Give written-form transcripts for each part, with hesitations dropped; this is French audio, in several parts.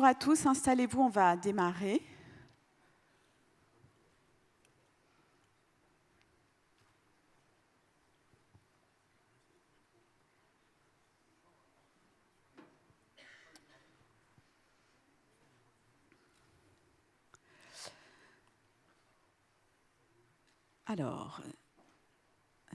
Bonjour à tous, installez-vous, on va démarrer. Alors,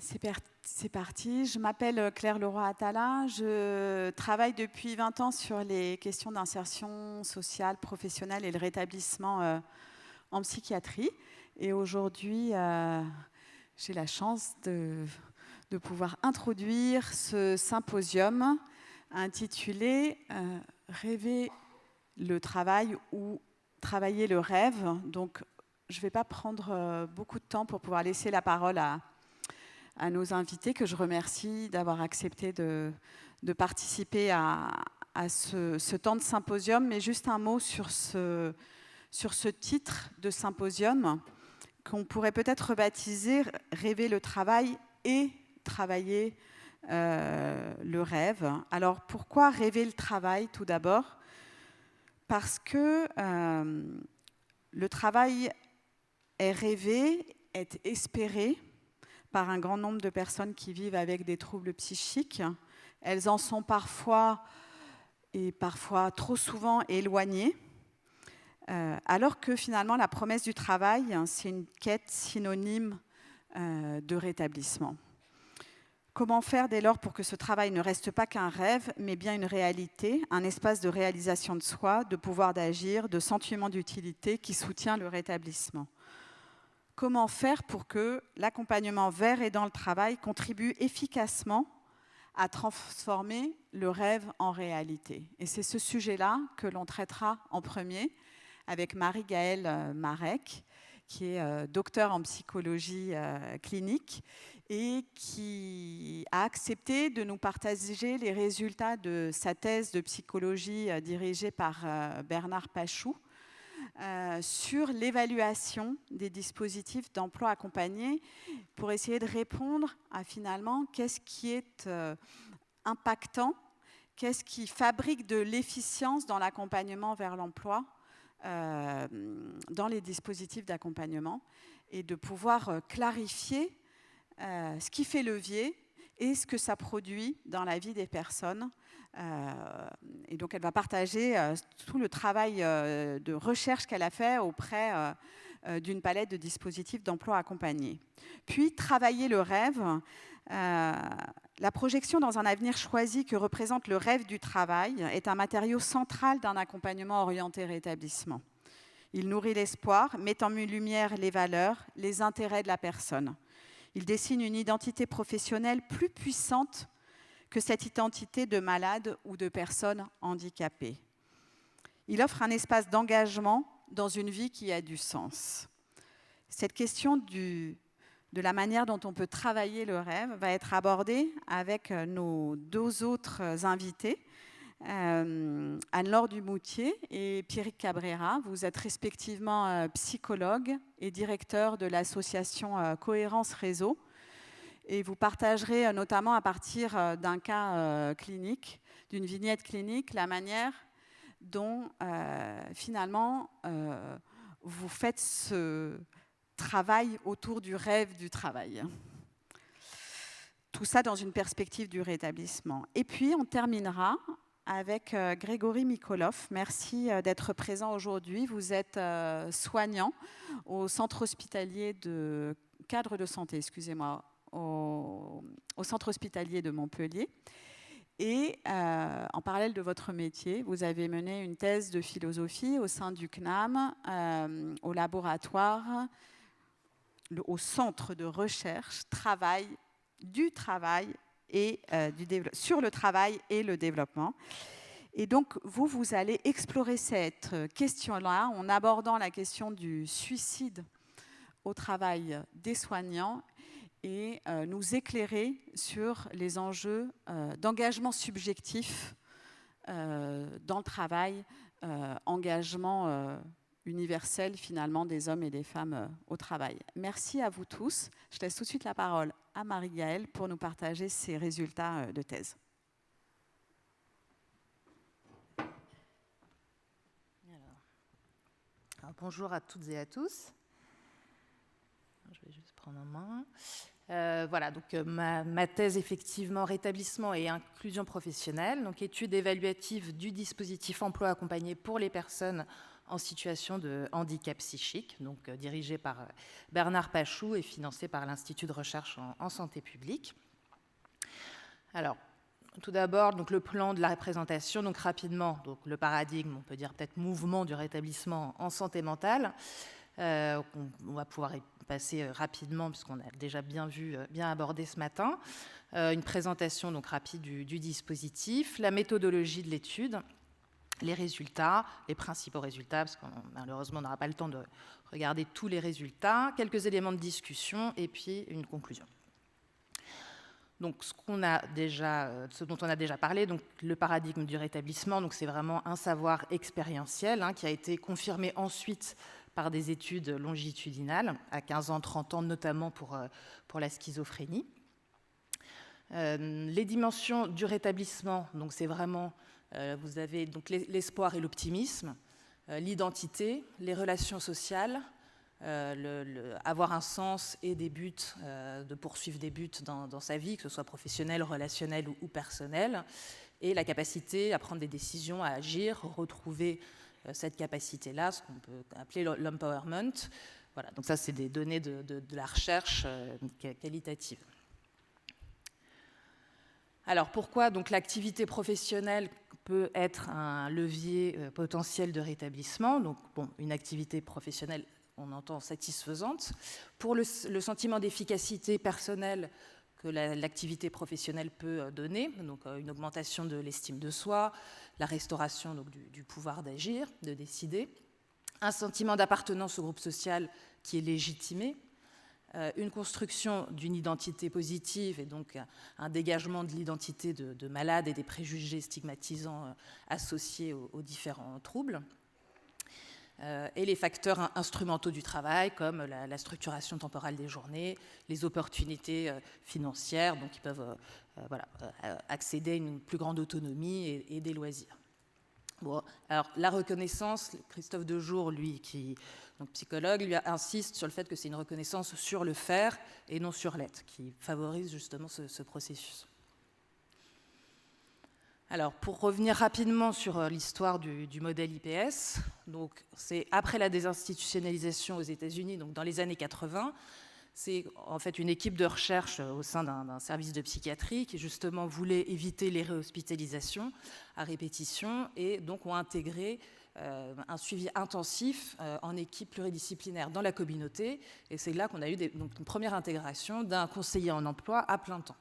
c'est parti. Je m'appelle Claire Leroy-Atala. Je travaille depuis 20 ans sur les questions d'insertion sociale, professionnelle et le rétablissement en psychiatrie. Et aujourd'hui, j'ai la chance de pouvoir introduire ce symposium intitulé « Rêver le travail ou travailler le rêve ». Donc, je ne vais pas prendre beaucoup de temps pour pouvoir laisser la parole à nos invités, que je remercie d'avoir accepté de participer à ce temps de symposium. Mais juste un mot sur ce titre de symposium, qu'on pourrait peut-être rebaptiser « Rêver le travail et travailler le rêve ». Alors, pourquoi rêver le travail, tout d'abord ? Parce que le travail est rêvé, est espéré par un grand nombre de personnes qui vivent avec des troubles psychiques. Elles en sont parfois, et parfois trop souvent, éloignées. Alors que finalement, la promesse du travail, c'est une quête synonyme de rétablissement. Comment faire dès lors pour que ce travail ne reste pas qu'un rêve, mais bien une réalité, un espace de réalisation de soi, de pouvoir d'agir, de sentiment d'utilité qui soutient le rétablissement ? Comment faire pour que l'accompagnement vers et dans le travail contribue efficacement à transformer le rêve en réalité ? Et c'est ce sujet-là que l'on traitera en premier avec Marie-Gaëlle Marek, qui est docteure en psychologie clinique et qui a accepté de nous partager les résultats de sa thèse de psychologie dirigée par Bernard Pachou sur l'évaluation des dispositifs d'emploi accompagné pour essayer de répondre à finalement qu'est-ce qui est impactant, qu'est-ce qui fabrique de l'efficience dans l'accompagnement vers l'emploi, dans les dispositifs d'accompagnement, et de pouvoir clarifier ce qui fait levier et ce que ça produit dans la vie des personnes. Et donc, elle va partager tout le travail de recherche qu'elle a fait auprès d'une palette de dispositifs d'emploi accompagnés. Puis, travailler le rêve, la projection dans un avenir choisi que représente le rêve du travail est un matériau central d'un accompagnement orienté rétablissement. Il nourrit l'espoir, met en lumière les valeurs, les intérêts de la personne. Il dessine une identité professionnelle plus puissante que cette identité de malade ou de personne handicapée. Il offre un espace d'engagement dans une vie qui a du sens. Cette question de la manière dont on peut travailler le rêve va être abordée avec nos deux autres invités, Anne-Laure Dumoutier et Pierrick Cabrera. Vous êtes respectivement psychologue et directeur de l'association Cohérence Réseau. Et vous partagerez notamment à partir d'un cas clinique, d'une vignette clinique, la manière dont finalement vous faites ce travail autour du rêve du travail. Tout ça dans une perspective du rétablissement. Et puis on terminera avec Grégory Mikolov. Merci d'être présent aujourd'hui. Vous êtes soignant au centre hospitalier de cadre de santé, excusez-moi, au centre hospitalier de Montpellier. Et en parallèle de votre métier, vous avez mené une thèse de philosophie au sein du CNAM, au laboratoire, au centre de recherche du travail et sur le travail et le développement. Et donc, vous allez explorer cette question-là en abordant la question du suicide au travail des soignants et nous éclairer sur les enjeux d'engagement subjectif dans le travail, engagement universel finalement des hommes et des femmes au travail. Merci à vous tous. Je laisse tout de suite la parole à Marie-Gaëlle pour nous partager ses résultats de thèse. Alors, bonjour à toutes et à tous. Je vais juste prendre en main. Voilà, donc ma thèse, effectivement, rétablissement et inclusion professionnelle, donc étude évaluative du dispositif emploi accompagné pour les personnes en situation de handicap psychique, donc dirigée par Bernard Pachou et financée par l'Institut de recherche en santé publique. Alors, tout d'abord, donc le plan de la représentation, donc rapidement, donc le paradigme, on peut dire peut-être mouvement du rétablissement en santé mentale. On va pouvoir y passer rapidement puisqu'on a déjà bien vu, bien abordé ce matin. Une présentation donc rapide du dispositif, la méthodologie de l'étude, les résultats, les principaux résultats, parce qu'on malheureusement n'aura pas le temps de regarder tous les résultats, quelques éléments de discussion et puis une conclusion. Donc, ce dont on a déjà parlé, donc le paradigme du rétablissement, donc c'est vraiment un savoir expérientiel qui a été confirmé ensuite par des études longitudinales, à 15 ans, 30 ans, notamment pour la schizophrénie. Les dimensions du rétablissement, donc c'est vraiment, vous avez donc l'espoir et l'optimisme, l'identité, les relations sociales, avoir un sens et des buts, de poursuivre des buts dans sa vie, que ce soit professionnel, relationnel ou personnel, et la capacité à prendre des décisions, à agir, retrouver cette capacité-là, ce qu'on peut appeler l'empowerment. Voilà, donc ça, c'est des données de la recherche qualitative. Alors, pourquoi donc l'activité professionnelle peut être un levier potentiel de rétablissement? Donc, bon, une activité professionnelle, on entend satisfaisante. Pour le sentiment d'efficacité personnelle que l'activité professionnelle peut donner, donc une augmentation de l'estime de soi, la restauration donc, du pouvoir d'agir, de décider, un sentiment d'appartenance au groupe social qui est légitimé, une construction d'une identité positive et donc un dégagement de l'identité de malade et des préjugés stigmatisants associés aux différents troubles. Et les facteurs instrumentaux du travail, comme la structuration temporelle des journées, les opportunités financières, donc ils peuvent accéder à une plus grande autonomie et des loisirs. Bon, alors la reconnaissance, Christophe Dejour, lui, qui donc psychologue, lui insiste sur le fait que c'est une reconnaissance sur le faire et non sur l'être, qui favorise justement ce processus. Alors, pour revenir rapidement sur l'histoire du modèle IPS, donc c'est après la désinstitutionnalisation aux États-Unis, donc dans les années 80, c'est en fait une équipe de recherche au sein d'un service de psychiatrie qui justement voulait éviter les réhospitalisations à répétition et donc ont intégré un suivi intensif en équipe pluridisciplinaire dans la communauté. Et c'est là qu'on a eu donc une première intégration d'un conseiller en emploi à plein temps.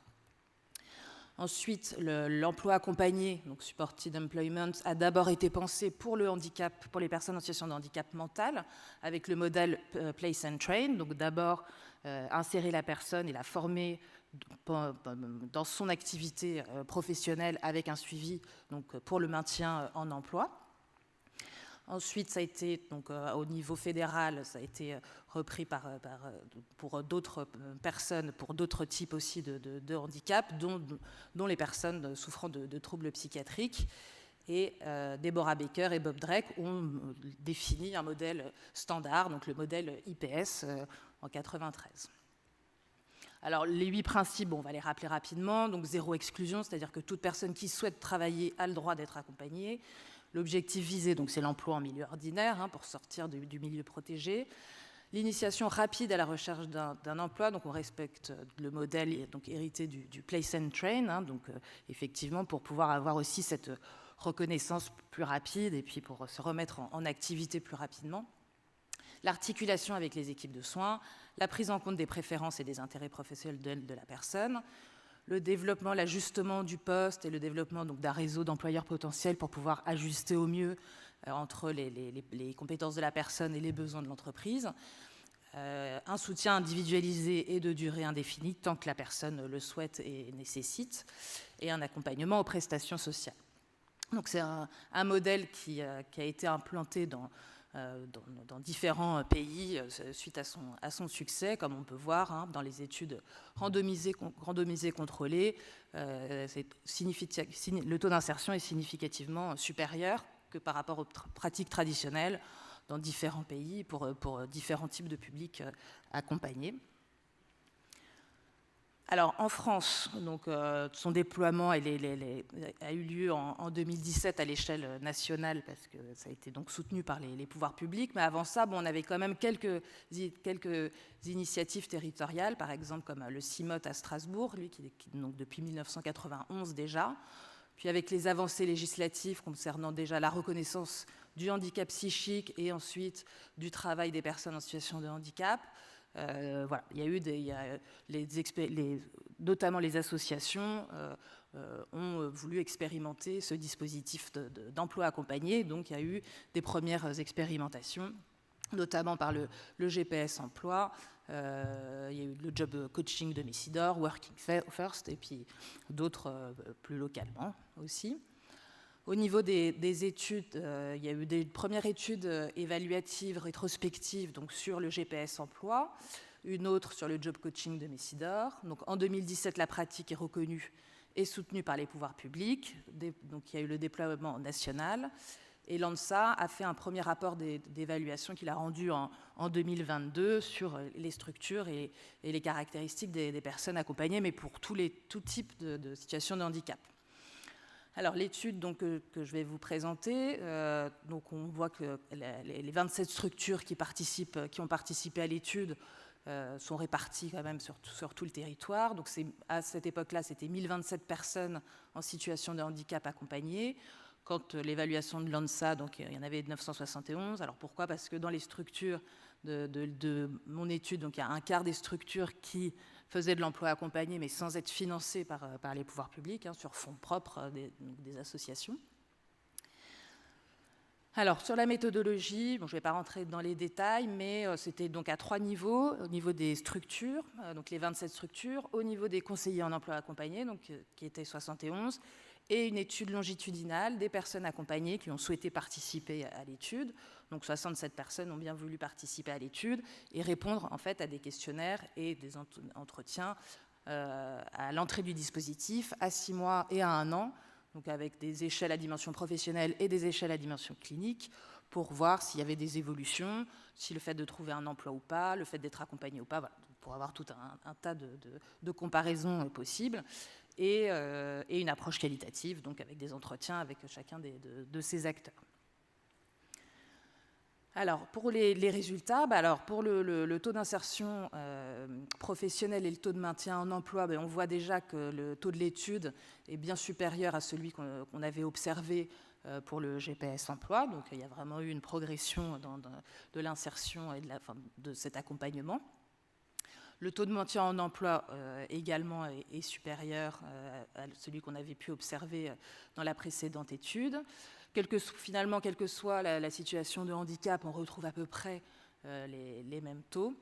Ensuite, l'emploi accompagné, donc supported employment, a d'abord été pensé pour le handicap, pour les personnes en situation de handicap mental, avec le modèle place and train. Donc d'abord insérer la personne et la former dans son activité professionnelle avec un suivi donc, pour le maintien en emploi. Ensuite, ça a été, donc, au niveau fédéral, ça a été repris pour d'autres personnes, pour d'autres types aussi de handicap, dont les personnes souffrant de troubles psychiatriques. Et Deborah Baker et Bob Drake ont défini un modèle standard, donc le modèle IPS en 1993. Alors, les 8 principes, on va les rappeler rapidement. Donc, zéro exclusion, c'est-à-dire que toute personne qui souhaite travailler a le droit d'être accompagnée. L'objectif visé, donc, c'est l'emploi en milieu ordinaire, pour sortir du milieu protégé. L'initiation rapide à la recherche d'un emploi, donc on respecte le modèle donc, hérité du place and train, donc effectivement pour pouvoir avoir aussi cette reconnaissance plus rapide et puis pour se remettre en activité plus rapidement. L'articulation avec les équipes de soins, la prise en compte des préférences et des intérêts professionnels de la personne, le développement, l'ajustement du poste et le développement d'un réseau d'employeurs potentiels pour pouvoir ajuster au mieux entre les compétences de la personne et les besoins de l'entreprise, un soutien individualisé et de durée indéfinie tant que la personne le souhaite et nécessite, et un accompagnement aux prestations sociales. Donc c'est un modèle qui a été implanté dans différents pays suite à son succès, comme on peut voir dans les études randomisées contrôlées. Le taux d'insertion est significativement supérieur que par rapport aux pratiques traditionnelles, dans différents pays pour différents types de publics accompagnés. Alors, en France, donc, son déploiement a eu lieu en 2017 à l'échelle nationale parce que ça a été donc soutenu par les pouvoirs publics. Mais avant ça, on avait quand même quelques initiatives territoriales, par exemple comme le CIMOT à Strasbourg, lui qui donc depuis 1991 déjà. Puis avec les avancées législatives concernant déjà la reconnaissance du handicap psychique et ensuite du travail des personnes en situation de handicap. Voilà, il y a eu notamment les associations ont voulu expérimenter ce dispositif d'emploi accompagné. Donc il y a eu des premières expérimentations, notamment par le GPS Emploi. Il y a eu le job coaching de Messidor, Working First, et puis d'autres plus localement aussi. Au niveau des études, il y a eu des premières études évaluatives, rétrospectives, donc sur le GPS Emploi, une autre sur le job coaching de Messidor. Donc en 2017, la pratique est reconnue et soutenue par les pouvoirs publics. Donc il y a eu le déploiement national. Et l'ANSA a fait un premier rapport d'évaluation qu'il a rendu en 2022 sur les structures et les caractéristiques des personnes accompagnées, mais pour tout type de situations de handicap. Alors l'étude donc, que je vais vous présenter, donc on voit que les 27 structures qui ont participé à l'étude sont réparties quand même sur tout le territoire. Donc à cette époque-là, c'était 1027 personnes en situation de handicap accompagnées. Quand l'évaluation de l'ANSA, donc il y en avait 971. Alors pourquoi ? Parce que dans les structures de mon étude, donc il y a un quart des structures qui faisaient de l'emploi accompagné, mais sans être financées par les pouvoirs publics, sur fonds propres des associations. Alors, sur la méthodologie, je ne vais pas rentrer dans les détails, mais c'était donc à 3 niveaux. Au niveau des structures, donc les 27 structures, au niveau des conseillers en emploi accompagné, donc, qui étaient 71, et une étude longitudinale des personnes accompagnées qui ont souhaité participer à l'étude. Donc 67 personnes ont bien voulu participer à l'étude et répondre en fait à des questionnaires et des entretiens à l'entrée du dispositif à 6 mois et à 1 an, donc avec des échelles à dimension professionnelle et des échelles à dimension clinique, pour voir s'il y avait des évolutions, si le fait de trouver un emploi ou pas, le fait d'être accompagné ou pas, voilà, pour avoir tout un tas de comparaisons possibles. Et une approche qualitative, donc avec des entretiens avec chacun de ces acteurs. Alors, pour les résultats, alors pour le taux d'insertion professionnelle et le taux de maintien en emploi, on voit déjà que le taux de l'étude est bien supérieur à celui qu'on avait observé pour le GPS Emploi. Donc, il y a vraiment eu une progression de l'insertion et de cet accompagnement. Le taux de maintien en emploi également est supérieur à celui qu'on avait pu observer dans la précédente étude. Finalement, quelle que soit la situation de handicap, on retrouve à peu près les mêmes taux.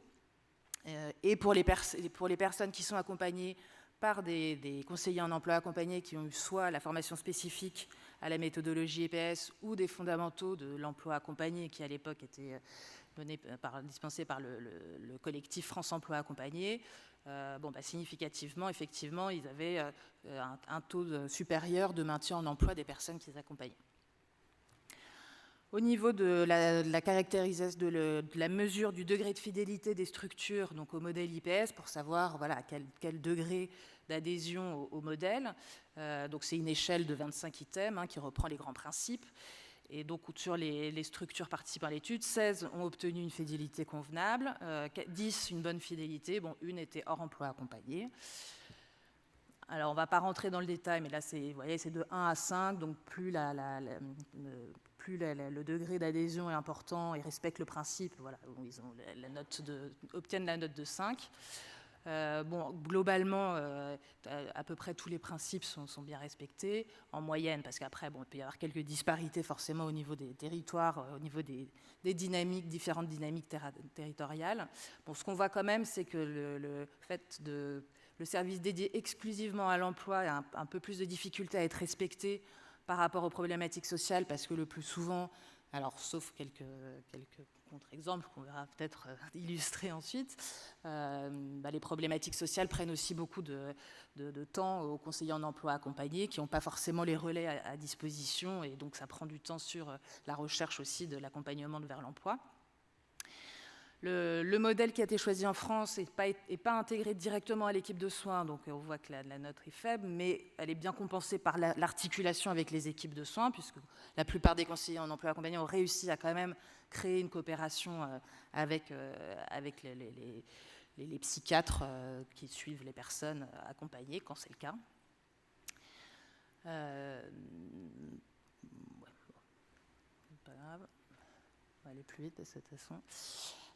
Et pour les personnes qui sont accompagnées par des conseillers en emploi accompagnés qui ont eu soit la formation spécifique à la méthodologie EPS ou des fondamentaux de l'emploi accompagné qui à l'époque étaient dispensés par le collectif France Emploi Accompagné, significativement, effectivement, ils avaient un taux supérieur de maintien en emploi des personnes qu'ils accompagnaient. Au niveau de la caractérisation de la mesure du degré de fidélité des structures donc au modèle IPS pour savoir voilà, quel degré d'adhésion au modèle, donc c'est une échelle de 25 items qui reprend les grands principes. Et donc sur les structures participant à l'étude, 16 ont obtenu une fidélité convenable, 10 une bonne fidélité, une était hors emploi accompagné. Alors on ne va pas rentrer dans le détail, mais là c'est de 1 à 5, donc plus le degré d'adhésion est important et respecte le principe, voilà, ils ont obtiennent la note de 5. Globalement, à peu près tous les principes sont bien respectés, en moyenne, parce qu'après, il peut y avoir quelques disparités forcément au niveau des territoires, au niveau des dynamiques, différentes dynamiques territoriales. Ce qu'on voit quand même, c'est que le service dédié exclusivement à l'emploi a un peu plus de difficultés à être respecté par rapport aux problématiques sociales, parce que le plus souvent, Alors, sauf quelques contre-exemples qu'on verra peut-être illustrer ensuite, les problématiques sociales prennent aussi beaucoup de temps aux conseillers en emploi accompagnés qui n'ont pas forcément les relais à disposition, et donc ça prend du temps sur la recherche aussi de l'accompagnement vers l'emploi. Le modèle qui a été choisi en France n'est pas intégré directement à l'équipe de soins, donc on voit que la note est faible, mais elle est bien compensée par l'articulation avec les équipes de soins, puisque la plupart des conseillers en emploi accompagné ont réussi à quand même créer une coopération avec les psychiatres qui suivent les personnes accompagnées, quand c'est le cas. Pas grave, on va aller plus vite de cette façon.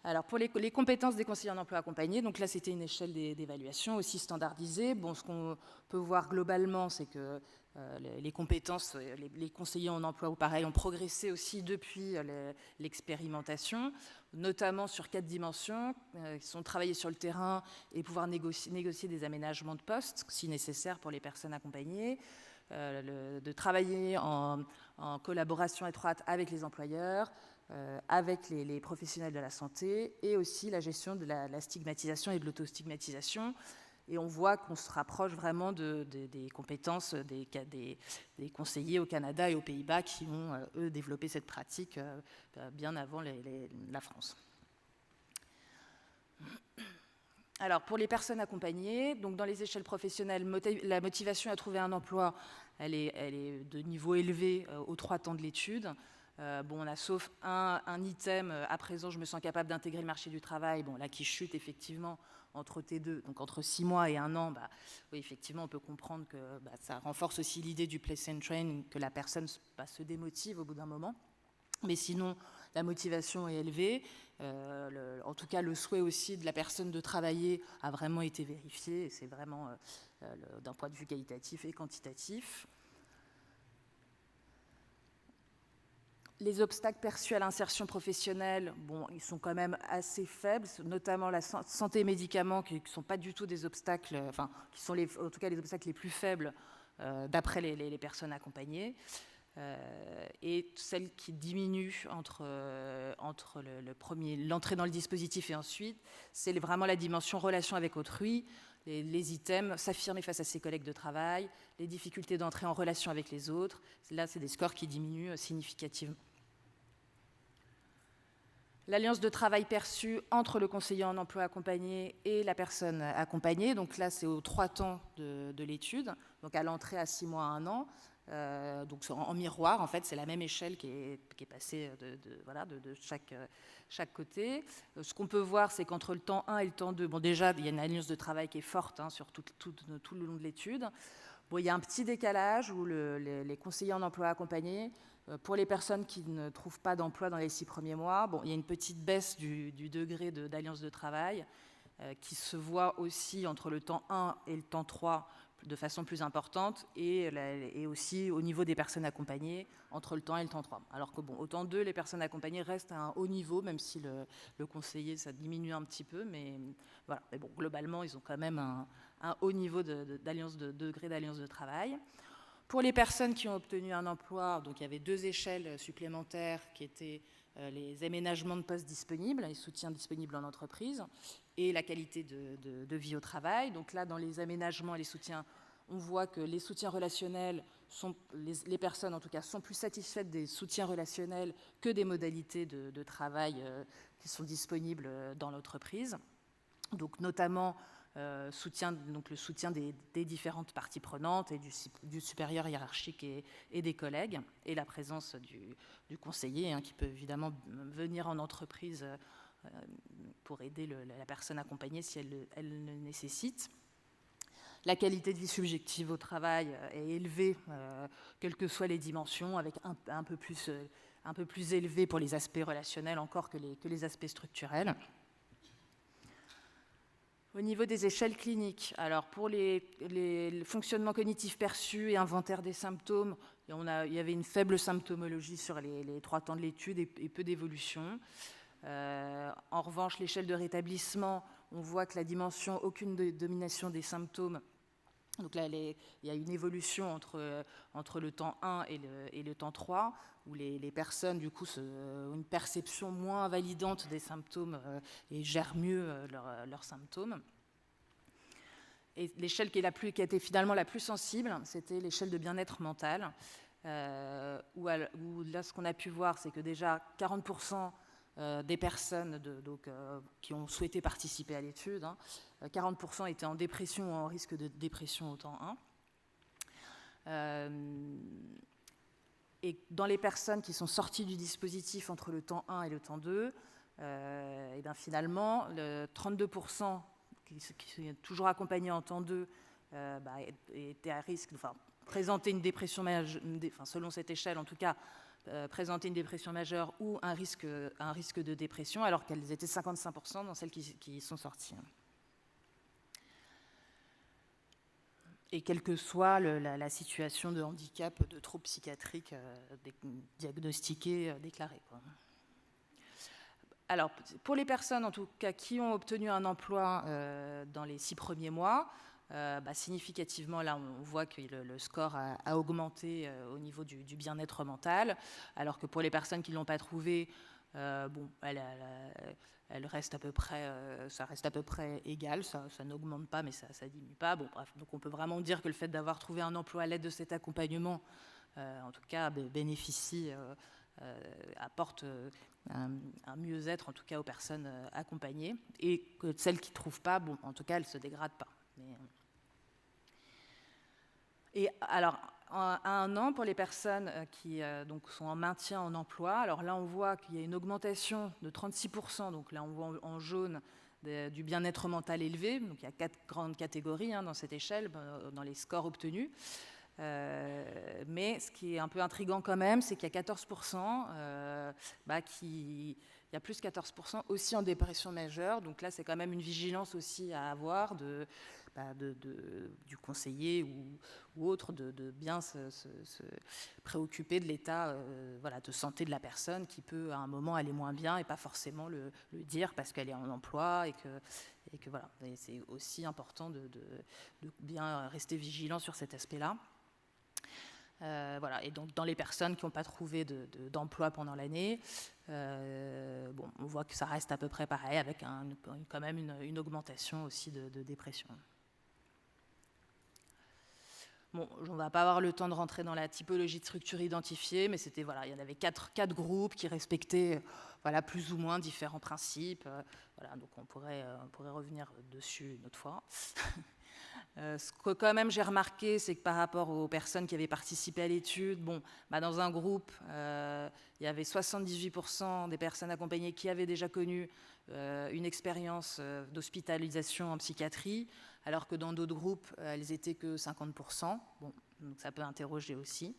Alors, pour les compétences des conseillers en emploi accompagné, donc là, c'était une échelle d'évaluation aussi standardisée. Bon, ce qu'on peut voir globalement, c'est que les compétences, les conseillers en emploi ou pareil, ont progressé aussi depuis l'expérimentation, notamment sur 4 dimensions, qui sont travailler sur le terrain et pouvoir négocier des aménagements de poste, si nécessaire pour les personnes accompagnées, de travailler en collaboration étroite avec les employeurs, avec les professionnels de la santé, et aussi la gestion de la stigmatisation et de l'autostigmatisation. Et on voit qu'on se rapproche vraiment des compétences des conseillers au Canada et aux Pays-Bas qui ont, eux, développé cette pratique bien avant la France. Alors, pour les personnes accompagnées, donc dans les échelles professionnelles, la motivation à trouver un emploi, elle est de niveau élevé aux 3 temps de l'étude. On a sauf un item, à présent je me sens capable d'intégrer le marché du travail, là qui chute effectivement entre T2, donc entre 6 mois et 1 an, oui, effectivement on peut comprendre que ça renforce aussi l'idée du place and train, que la personne se démotive au bout d'un moment. Mais sinon, la motivation est élevée, en tout cas le souhait aussi de la personne de travailler a vraiment été vérifié, et c'est vraiment d'un point de vue qualitatif et quantitatif. Les obstacles perçus à l'insertion professionnelle, ils sont quand même assez faibles, notamment la santé et médicaments, qui ne sont pas du tout des obstacles, qui sont en tout cas les obstacles les plus faibles d'après les personnes accompagnées. Et celle qui diminue entre l'entrée dans le dispositif et ensuite, c'est vraiment la dimension relation avec autrui, les items, s'affirmer face à ses collègues de travail, les difficultés d'entrer en relation avec les autres. Là, c'est des scores qui diminuent significativement. L'alliance de travail perçue entre le conseiller en emploi accompagné et la personne accompagnée. Donc là, c'est aux 3 temps de l'étude, donc à l'entrée à 6 mois à 1 an. Donc en miroir, en fait, c'est la même échelle qui est passée de chaque côté. Ce qu'on peut voir, c'est qu'entre le temps 1 et le temps 2, déjà, il y a une alliance de travail qui est forte sur tout le long de l'étude. Il y a un petit décalage où les conseillers en emploi accompagné, pour les personnes qui ne trouvent pas d'emploi dans les 6 premiers mois, il y a une petite baisse du degré d'alliance de travail qui se voit aussi entre le temps 1 et le temps 3 de façon plus importante, et aussi au niveau des personnes accompagnées entre le temps et le temps 3. Alors que au temps 2, les personnes accompagnées restent à un haut niveau, même si le conseiller, ça diminue un petit peu, mais voilà. Mais globalement, ils ont quand même un haut niveau d'alliance de degré d'alliance de travail. Pour les personnes qui ont obtenu un emploi, donc il y avait 2 échelles supplémentaires qui étaient les aménagements de postes disponibles, les soutiens disponibles en entreprise, et la qualité de vie au travail. Donc là, dans les aménagements et les soutiens, on voit que les soutiens relationnels, les personnes en tout cas, sont plus satisfaites des soutiens relationnels que des modalités de travail qui sont disponibles dans l'entreprise. Donc notamment le soutien des différentes parties prenantes et du supérieur hiérarchique et des collègues, et la présence du conseiller qui peut évidemment venir en entreprise pour aider la personne accompagnée si elle le nécessite. La qualité de vie subjective au travail est élevée, quelles que soient les dimensions, avec un peu plus élevé pour les aspects relationnels encore que les aspects structurels. Au niveau des échelles cliniques, alors pour les fonctionnements cognitifs perçus et inventaire des symptômes, il y avait une faible symptomologie sur les 3 temps de l'étude et peu d'évolution. En revanche, l'échelle de rétablissement, on voit que la dimension aucune domination des symptômes Donc là, il y a une évolution entre le temps 1 et le temps 3, où les personnes, du coup, ont une perception moins validante des symptômes et gèrent mieux leurs symptômes. Et l'échelle qui était finalement la plus sensible, c'était l'échelle de bien-être mental, où là, ce qu'on a pu voir, c'est que déjà 40% des personnes qui ont souhaité participer à l'étude, 40% étaient en dépression ou en risque de dépression au temps 1. Et dans les personnes qui sont sorties du dispositif entre le temps 1 et le temps 2, et bien finalement, 32% qui sont toujours accompagnés en temps 2 étaient à risque, enfin, présenter une dépression majeure, selon cette échelle en tout cas, présenter une dépression majeure ou un risque de dépression, alors qu'elles étaient 55% dans celles qui sont sorties. Et quelle que soit la situation de handicap, de troubles psychiatriques diagnostiqués, déclarés, quoi. Alors, pour les personnes, en tout cas, qui ont obtenu un emploi dans les 6 premiers mois, significativement, là, on voit que le score a augmenté au niveau du bien-être mental, alors que pour les personnes qui ne l'ont pas trouvé, elle reste à peu près, ça reste à peu près égal, ça n'augmente pas, mais ça diminue pas. Bon, bref, donc on peut vraiment dire que le fait d'avoir trouvé un emploi à l'aide de cet accompagnement, en tout cas, bénéficie, apporte un mieux-être, en tout cas, aux personnes accompagnées, et que celles qui ne trouvent pas, bon, en tout cas, elles ne se dégradent pas. Et alors, à 1 an, pour les personnes qui donc sont en maintien en emploi, alors là, on voit qu'il y a une augmentation de 36%, donc là, on voit en jaune du bien-être mental élevé, donc il y a 4 grandes catégories dans cette échelle, dans les scores obtenus. Mais ce qui est un peu intriguant quand même, c'est qu'il y a 14%, il y a plus 14% aussi en dépression majeure. Donc là, c'est quand même une vigilance aussi à avoir du conseiller ou autre, de bien se préoccuper de l'état de santé de la personne qui peut à un moment aller moins bien et pas forcément le dire parce qu'elle est en emploi et que voilà. Et c'est aussi important de bien rester vigilant sur cet aspect-là. Et donc dans les personnes qui n'ont pas trouvé d'emploi pendant l'année, on voit que ça reste à peu près pareil, avec quand même une augmentation aussi de dépression. Bon, on ne va pas avoir le temps de rentrer dans la typologie de structure identifiée, mais il y en avait quatre groupes qui respectaient plus ou moins différents principes. Donc on pourrait revenir dessus une autre fois. Ce que quand même j'ai remarqué, c'est que par rapport aux personnes qui avaient participé à l'étude, dans un groupe, il y avait 78% des personnes accompagnées qui avaient déjà connu une expérience d'hospitalisation en psychiatrie, alors que dans d'autres groupes, elles étaient que 50%. Donc ça peut interroger aussi.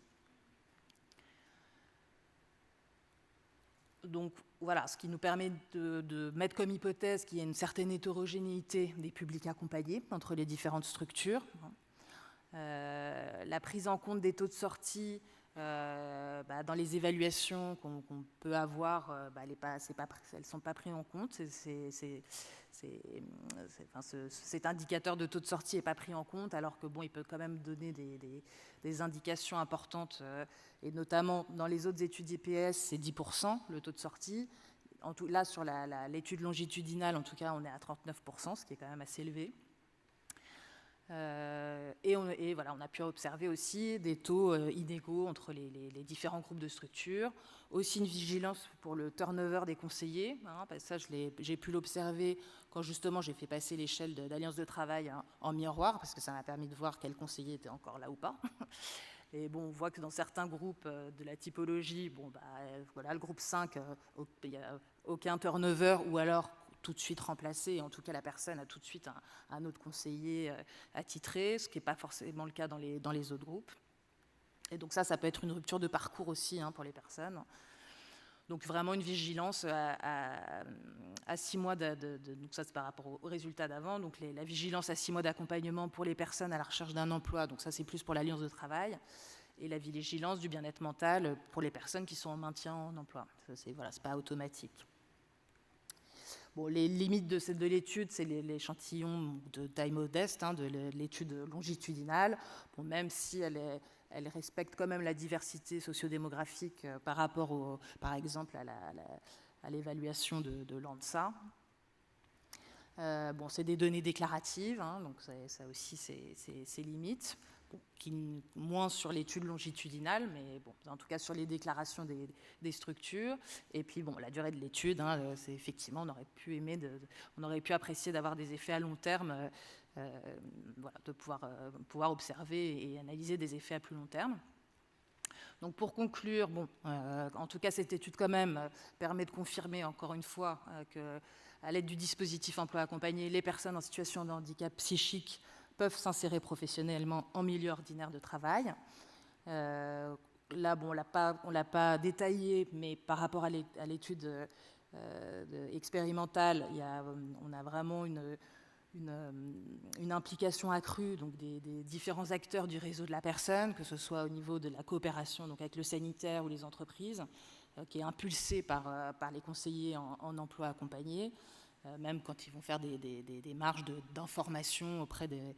Donc voilà, ce qui nous permet de mettre comme hypothèse qu'il y a une certaine hétérogénéité des publics accompagnés entre les différentes structures. La prise en compte des taux de sortie dans les évaluations qu'on peut avoir, elles ne sont pas prises en compte. Cet indicateur de taux de sortie n'est pas pris en compte, alors que il peut quand même donner des indications importantes, et notamment dans les autres études IPS, c'est 10% le taux de sortie. Là, sur l'étude longitudinale, en tout cas, on est à 39%, ce qui est quand même assez élevé. On a pu observer aussi des taux inégaux entre les différents groupes de structures. Aussi une vigilance pour le turnover des conseillers. Ça, j'ai pu l'observer quand justement j'ai fait passer l'échelle d'alliance de travail en miroir, parce que ça m'a permis de voir quel conseiller était encore là ou pas. Et on voit que dans certains groupes de la typologie, le groupe 5, il n'y a aucun turnover, ou alors tout de suite remplacé, et en tout cas la personne a tout de suite un autre conseiller attitré, ce qui n'est pas forcément le cas dans les autres groupes. Et donc ça peut être une rupture de parcours aussi pour les personnes. Donc vraiment une vigilance à 6 mois, donc ça c'est par rapport aux résultats d'avant, donc la vigilance à 6 mois d'accompagnement pour les personnes à la recherche d'un emploi, donc ça c'est plus pour l'alliance de travail, et la vigilance du bien-être mental pour les personnes qui sont en maintien en emploi. C'est pas automatique. Bon, les limites de l'étude, c'est l'échantillon de taille modeste, de l'étude longitudinale, bon, même si elle respecte quand même la diversité sociodémographique par rapport, par exemple, à l'évaluation de l'ANSA. Bon, c'est des données déclaratives, donc ça aussi, c'est limites. Bon, moins sur l'étude longitudinale, mais bon, en tout cas sur les déclarations des structures. Et puis bon, la durée de l'étude, c'est effectivement, on aurait pu apprécier d'avoir des effets à long terme, voilà, de pouvoir observer et analyser des effets à plus long terme. Donc pour conclure, bon, en tout cas cette étude quand même permet de confirmer encore une fois qu'à l'aide du dispositif emploi accompagné, les personnes en situation de handicap psychique peuvent s'insérer professionnellement en milieu ordinaire de travail. Là, bon, on ne l'a pas détaillé, mais par rapport à l'étude expérimentale, on a vraiment une implication accrue donc des différents acteurs du réseau de la personne, que ce soit au niveau de la coopération donc avec le sanitaire ou les entreprises, qui est impulsée par les conseillers en emploi accompagné, même quand ils vont faire des démarches d'information auprès des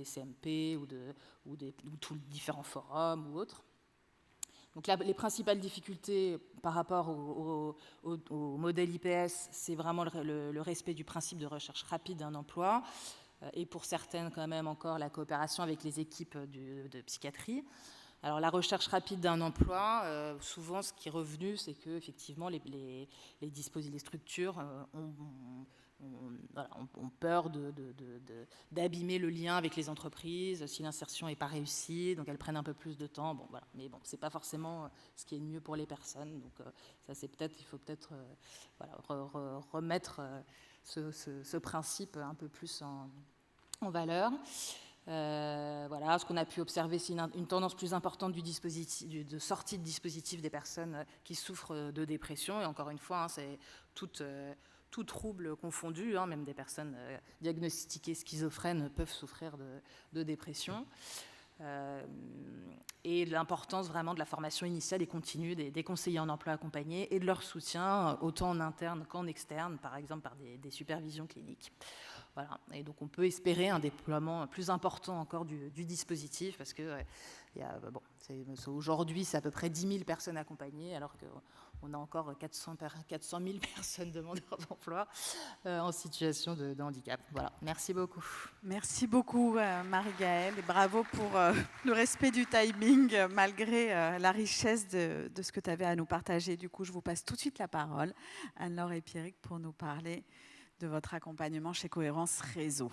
CMP ou tous les différents forums ou autres. Donc là, les principales difficultés par rapport au modèle IPS, c'est vraiment le respect du principe de recherche rapide d'un emploi, et pour certaines quand même encore la coopération avec les équipes de psychiatrie. Alors la recherche rapide d'un emploi, souvent ce qui est revenu, c'est que effectivement les structures ont peur d'abîmer le lien avec les entreprises si l'insertion n'est pas réussie, donc elles prennent un peu plus de temps. Bon, voilà. Mais bon, c'est pas forcément ce qui est le mieux pour les personnes. Donc ça, il faut peut-être remettre ce principe un peu plus en valeur. Voilà, ce qu'on a pu observer, c'est une tendance plus importante de sortie de dispositif des personnes qui souffrent de dépression. Et encore une fois, c'est tout trouble confondu, même des personnes diagnostiquées schizophrènes peuvent souffrir de dépression. Et l'importance vraiment de la formation initiale et continue des conseillers en emploi accompagné et de leur soutien, autant en interne qu'en externe, par exemple par des supervisions cliniques. Voilà. Et donc on peut espérer un déploiement plus important encore du dispositif, parce que aujourd'hui c'est à peu près 10 000 personnes accompagnées, alors qu'on a encore 400 000 personnes demandeurs d'emploi en situation de handicap. Voilà, merci beaucoup. Merci beaucoup Marie-Gaëlle, et bravo pour le respect du timing malgré la richesse de ce que tu avais à nous partager. Du coup, je vous passe tout de suite la parole, Anne-Laure et Pierrick, pour nous parler de votre accompagnement chez Cohérence Réseau.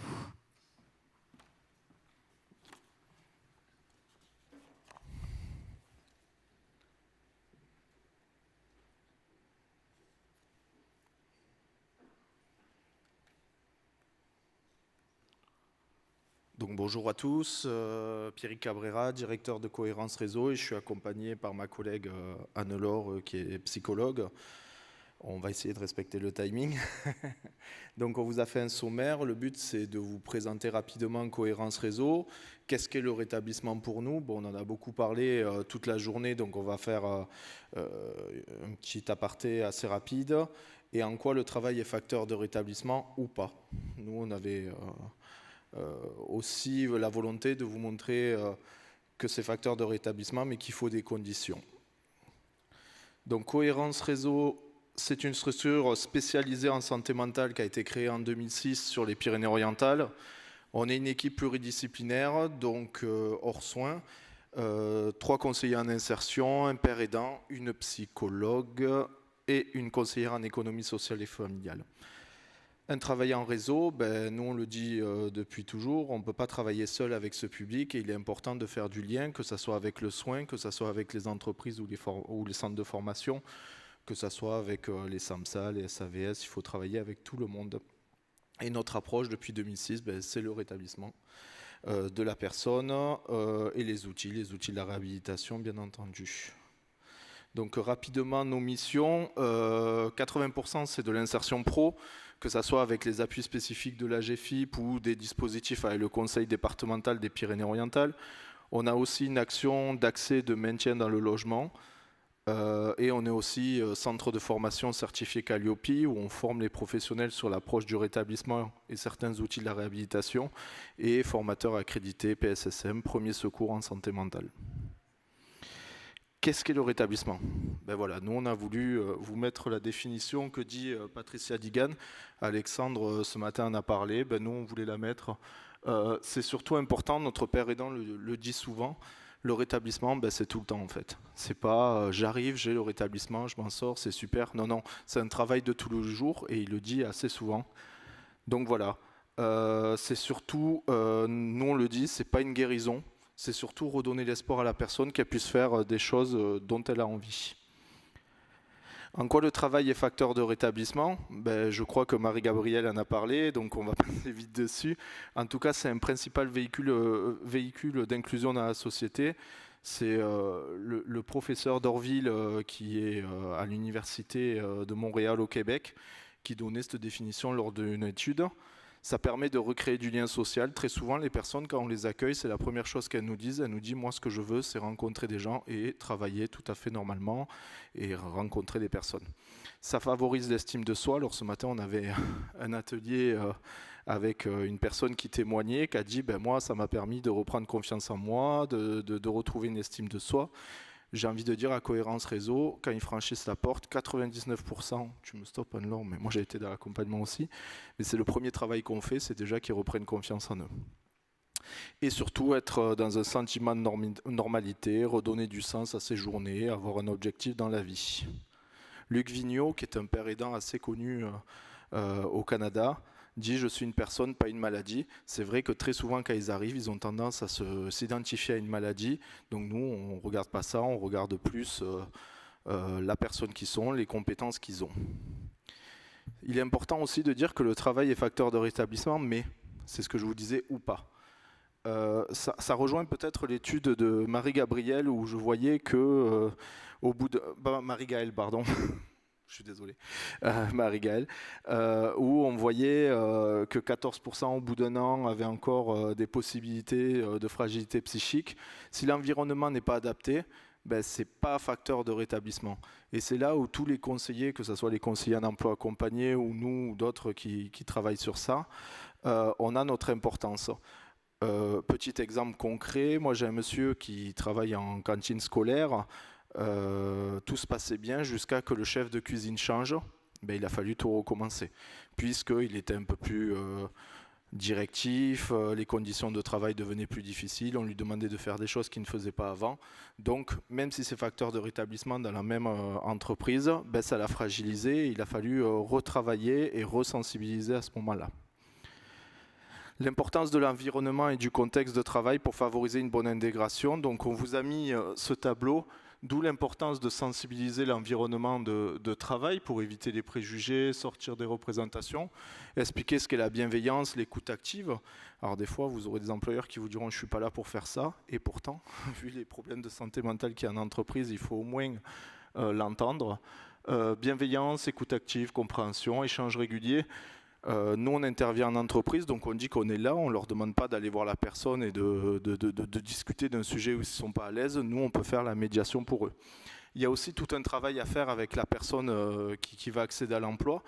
Donc bonjour à tous, Pierrick Cabrera, directeur de Cohérence Réseau, et je suis accompagné par ma collègue Anne-Laure qui est psychologue. On va essayer de respecter le timing. Donc on vous a fait un sommaire. Le but, c'est de vous présenter rapidement Cohérence Réseau. Qu'est-ce qu'est le rétablissement pour nous? Bon, on en a beaucoup parlé toute la journée, donc on va faire un petit aparté assez rapide. Et en quoi le travail est facteur de rétablissement ou pas? Nous, on avait aussi la volonté de vous montrer que c'est facteur de rétablissement, mais qu'il faut des conditions. Donc Cohérence Réseau, c'est une structure spécialisée en santé mentale qui a été créée en 2006 sur les Pyrénées-Orientales. On est une équipe pluridisciplinaire, donc hors soins, 3 conseillers en insertion, un père aidant, une psychologue et une conseillère en économie sociale et familiale. Un travail en réseau, nous on le dit depuis toujours, on ne peut pas travailler seul avec ce public et il est important de faire du lien, que ce soit avec le soin, que ce soit avec les entreprises ou les centres de formation, que ce soit avec les SAMSA, les SAVS, il faut travailler avec tout le monde. Et notre approche depuis 2006, c'est le rétablissement de la personne et les outils de la réhabilitation bien entendu. Donc rapidement nos missions, 80% c'est de l'insertion pro, que ce soit avec les appuis spécifiques de la GFIP ou des dispositifs avec le conseil départemental des Pyrénées-Orientales. On a aussi une action d'accès de maintien dans le logement, Et on est aussi centre de formation certifié Calliope, où on forme les professionnels sur l'approche du rétablissement et certains outils de la réhabilitation, et formateur accrédité PSSM, premier secours en santé mentale. Qu'est-ce qu'est le rétablissement? Ben voilà, nous on a voulu vous mettre la définition que dit Patricia Digan. Alexandre ce matin en a parlé, ben nous on voulait la mettre. C'est surtout important, notre père aidant le dit souvent, le rétablissement, ben, c'est tout le temps en fait. C'est pas j'arrive, j'ai le rétablissement, je m'en sors, c'est super. Non, non, c'est un travail de tous les jours et il le dit assez souvent. Donc voilà, c'est surtout, nous on le dit, c'est pas une guérison, c'est surtout redonner l'espoir à la personne qu'elle puisse faire des choses dont elle a envie. En quoi le travail est facteur de rétablissement? Ben, je crois que Marie-Gabrielle en a parlé, donc on va passer vite dessus. En tout cas, c'est un principal véhicule d'inclusion dans la société. C'est le professeur d'Orville qui est à l'université de Montréal au Québec qui donnait cette définition lors d'une étude. Ça permet de recréer du lien social. Très souvent, les personnes, quand on les accueille, c'est la première chose qu'elles nous disent. Elles nous disent, moi, ce que je veux, c'est rencontrer des gens et travailler tout à fait normalement et rencontrer des personnes. Ça favorise l'estime de soi. Alors, ce matin, on avait un atelier avec une personne qui témoignait, qui a dit, ben, moi, ça m'a permis de reprendre confiance en moi, de retrouver une estime de soi. J'ai envie de dire à Cohérence Réseau, quand ils franchissent la porte, 99%, tu me stoppes Anne-Laure, mais moi j'ai été dans l'accompagnement aussi, mais c'est le premier travail qu'on fait, c'est déjà qu'ils reprennent confiance en eux. Et surtout être dans un sentiment de normalité, redonner du sens à ses journées, avoir un objectif dans la vie. Luc Vigneault, qui est un père aidant assez connu au Canada, dit « je suis une personne, pas une maladie ». C'est vrai que très souvent, quand ils arrivent, ils ont tendance à s'identifier à une maladie. Donc nous, on ne regarde pas ça, on regarde plus la personne qu'ils sont, les compétences qu'ils ont. Il est important aussi de dire que le travail est facteur de rétablissement, mais c'est ce que je vous disais, ou pas. Ça rejoint peut-être l'étude de Marie-Gabrielle, où je voyais que au bout de... Marie-Gaëlle, pardon. Je suis désolé, Marie-Gaëlle, où on voyait que 14% au bout d'un an avaient encore des possibilités de fragilité psychique. Si l'environnement n'est pas adapté, ben, ce n'est pas facteur de rétablissement. Et c'est là où tous les conseillers, que ce soit les conseillers en emploi accompagné ou nous ou d'autres qui travaillent sur ça, on a notre importance. Petit exemple concret, moi j'ai un monsieur qui travaille en cantine scolaire. Tout se passait bien jusqu'à que le chef de cuisine change. Ben, il a fallu tout recommencer, puisqu'il était un peu plus directif, les conditions de travail devenaient plus difficiles, on lui demandait de faire des choses qu'il ne faisait pas avant. Donc, même si c'est facteur de rétablissement dans la même entreprise, ben, ça l'a fragilisé, il a fallu retravailler et resensibiliser à ce moment-là. L'importance de l'environnement et du contexte de travail pour favoriser une bonne intégration. Donc, on vous a mis ce tableau. D'où l'importance de sensibiliser l'environnement de travail pour éviter les préjugés, sortir des représentations, expliquer ce qu'est la bienveillance, l'écoute active. Alors des fois, vous aurez des employeurs qui vous diront « je ne suis pas là pour faire ça ». Et pourtant, vu les problèmes de santé mentale qu'il y a en entreprise, il faut au moins l'entendre. Bienveillance, écoute active, compréhension, échange régulier. Nous, on intervient en entreprise, donc on dit qu'on est là, on ne leur demande pas d'aller voir la personne et de discuter d'un sujet où ils ne sont pas à l'aise. Nous, on peut faire la médiation pour eux. Il y a aussi tout un travail à faire avec la personne qui va accéder à l'emploi.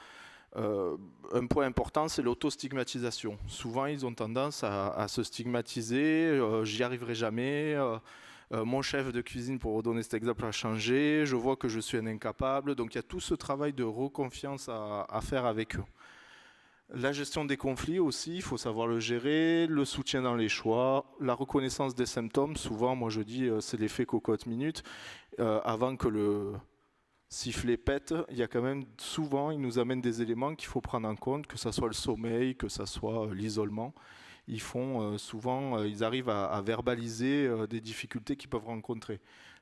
Un point important, c'est l'autostigmatisation. Souvent, ils ont tendance à se stigmatiser, j'y arriverai jamais, mon chef de cuisine, pour redonner cet exemple, a changé, je vois que je suis un incapable. Donc il y a tout ce travail de reconfiance à faire avec eux. La gestion des conflits aussi, il faut savoir le gérer, le soutien dans les choix, la reconnaissance des symptômes. Souvent, moi je dis, c'est l'effet cocotte-minute. Avant que le sifflet pète, il y a quand même souvent, il nous amène des éléments qu'il faut prendre en compte, que ce soit le sommeil, que ce soit l'isolement. Ils font souvent, ils arrivent à verbaliser des difficultés qu'ils peuvent rencontrer.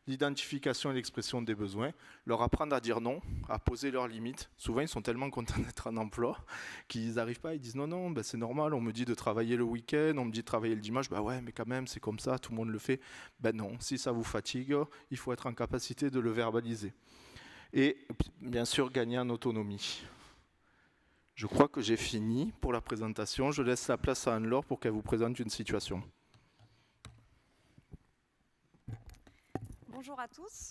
L'identification et l'expression des besoins, leur apprendre à dire non, à poser leurs limites. Souvent, ils sont tellement contents d'être en emploi qu'ils n'arrivent pas, ils disent non, non, ben c'est normal, on me dit de travailler le week-end, on me dit de travailler le dimanche, ben ouais, mais quand même, c'est comme ça, tout le monde le fait. Ben non, si ça vous fatigue, il faut être en capacité de le verbaliser. Et bien sûr, gagner en autonomie. Je crois que j'ai fini pour la présentation. Je laisse la place à Anne-Laure pour qu'elle vous présente une situation. Bonjour à tous.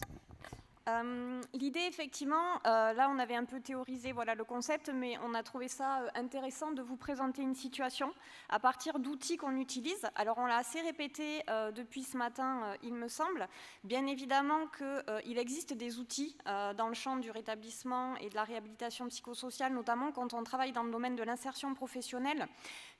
L'idée, effectivement, là on avait un peu théorisé le concept, mais on a trouvé ça intéressant de vous présenter une situation à partir d'outils qu'on utilise. Alors on l'a assez répété depuis ce matin, il me semble. Bien évidemment qu'il existe des outils dans le champ du rétablissement et de la réhabilitation psychosociale, notamment quand on travaille dans le domaine de l'insertion professionnelle.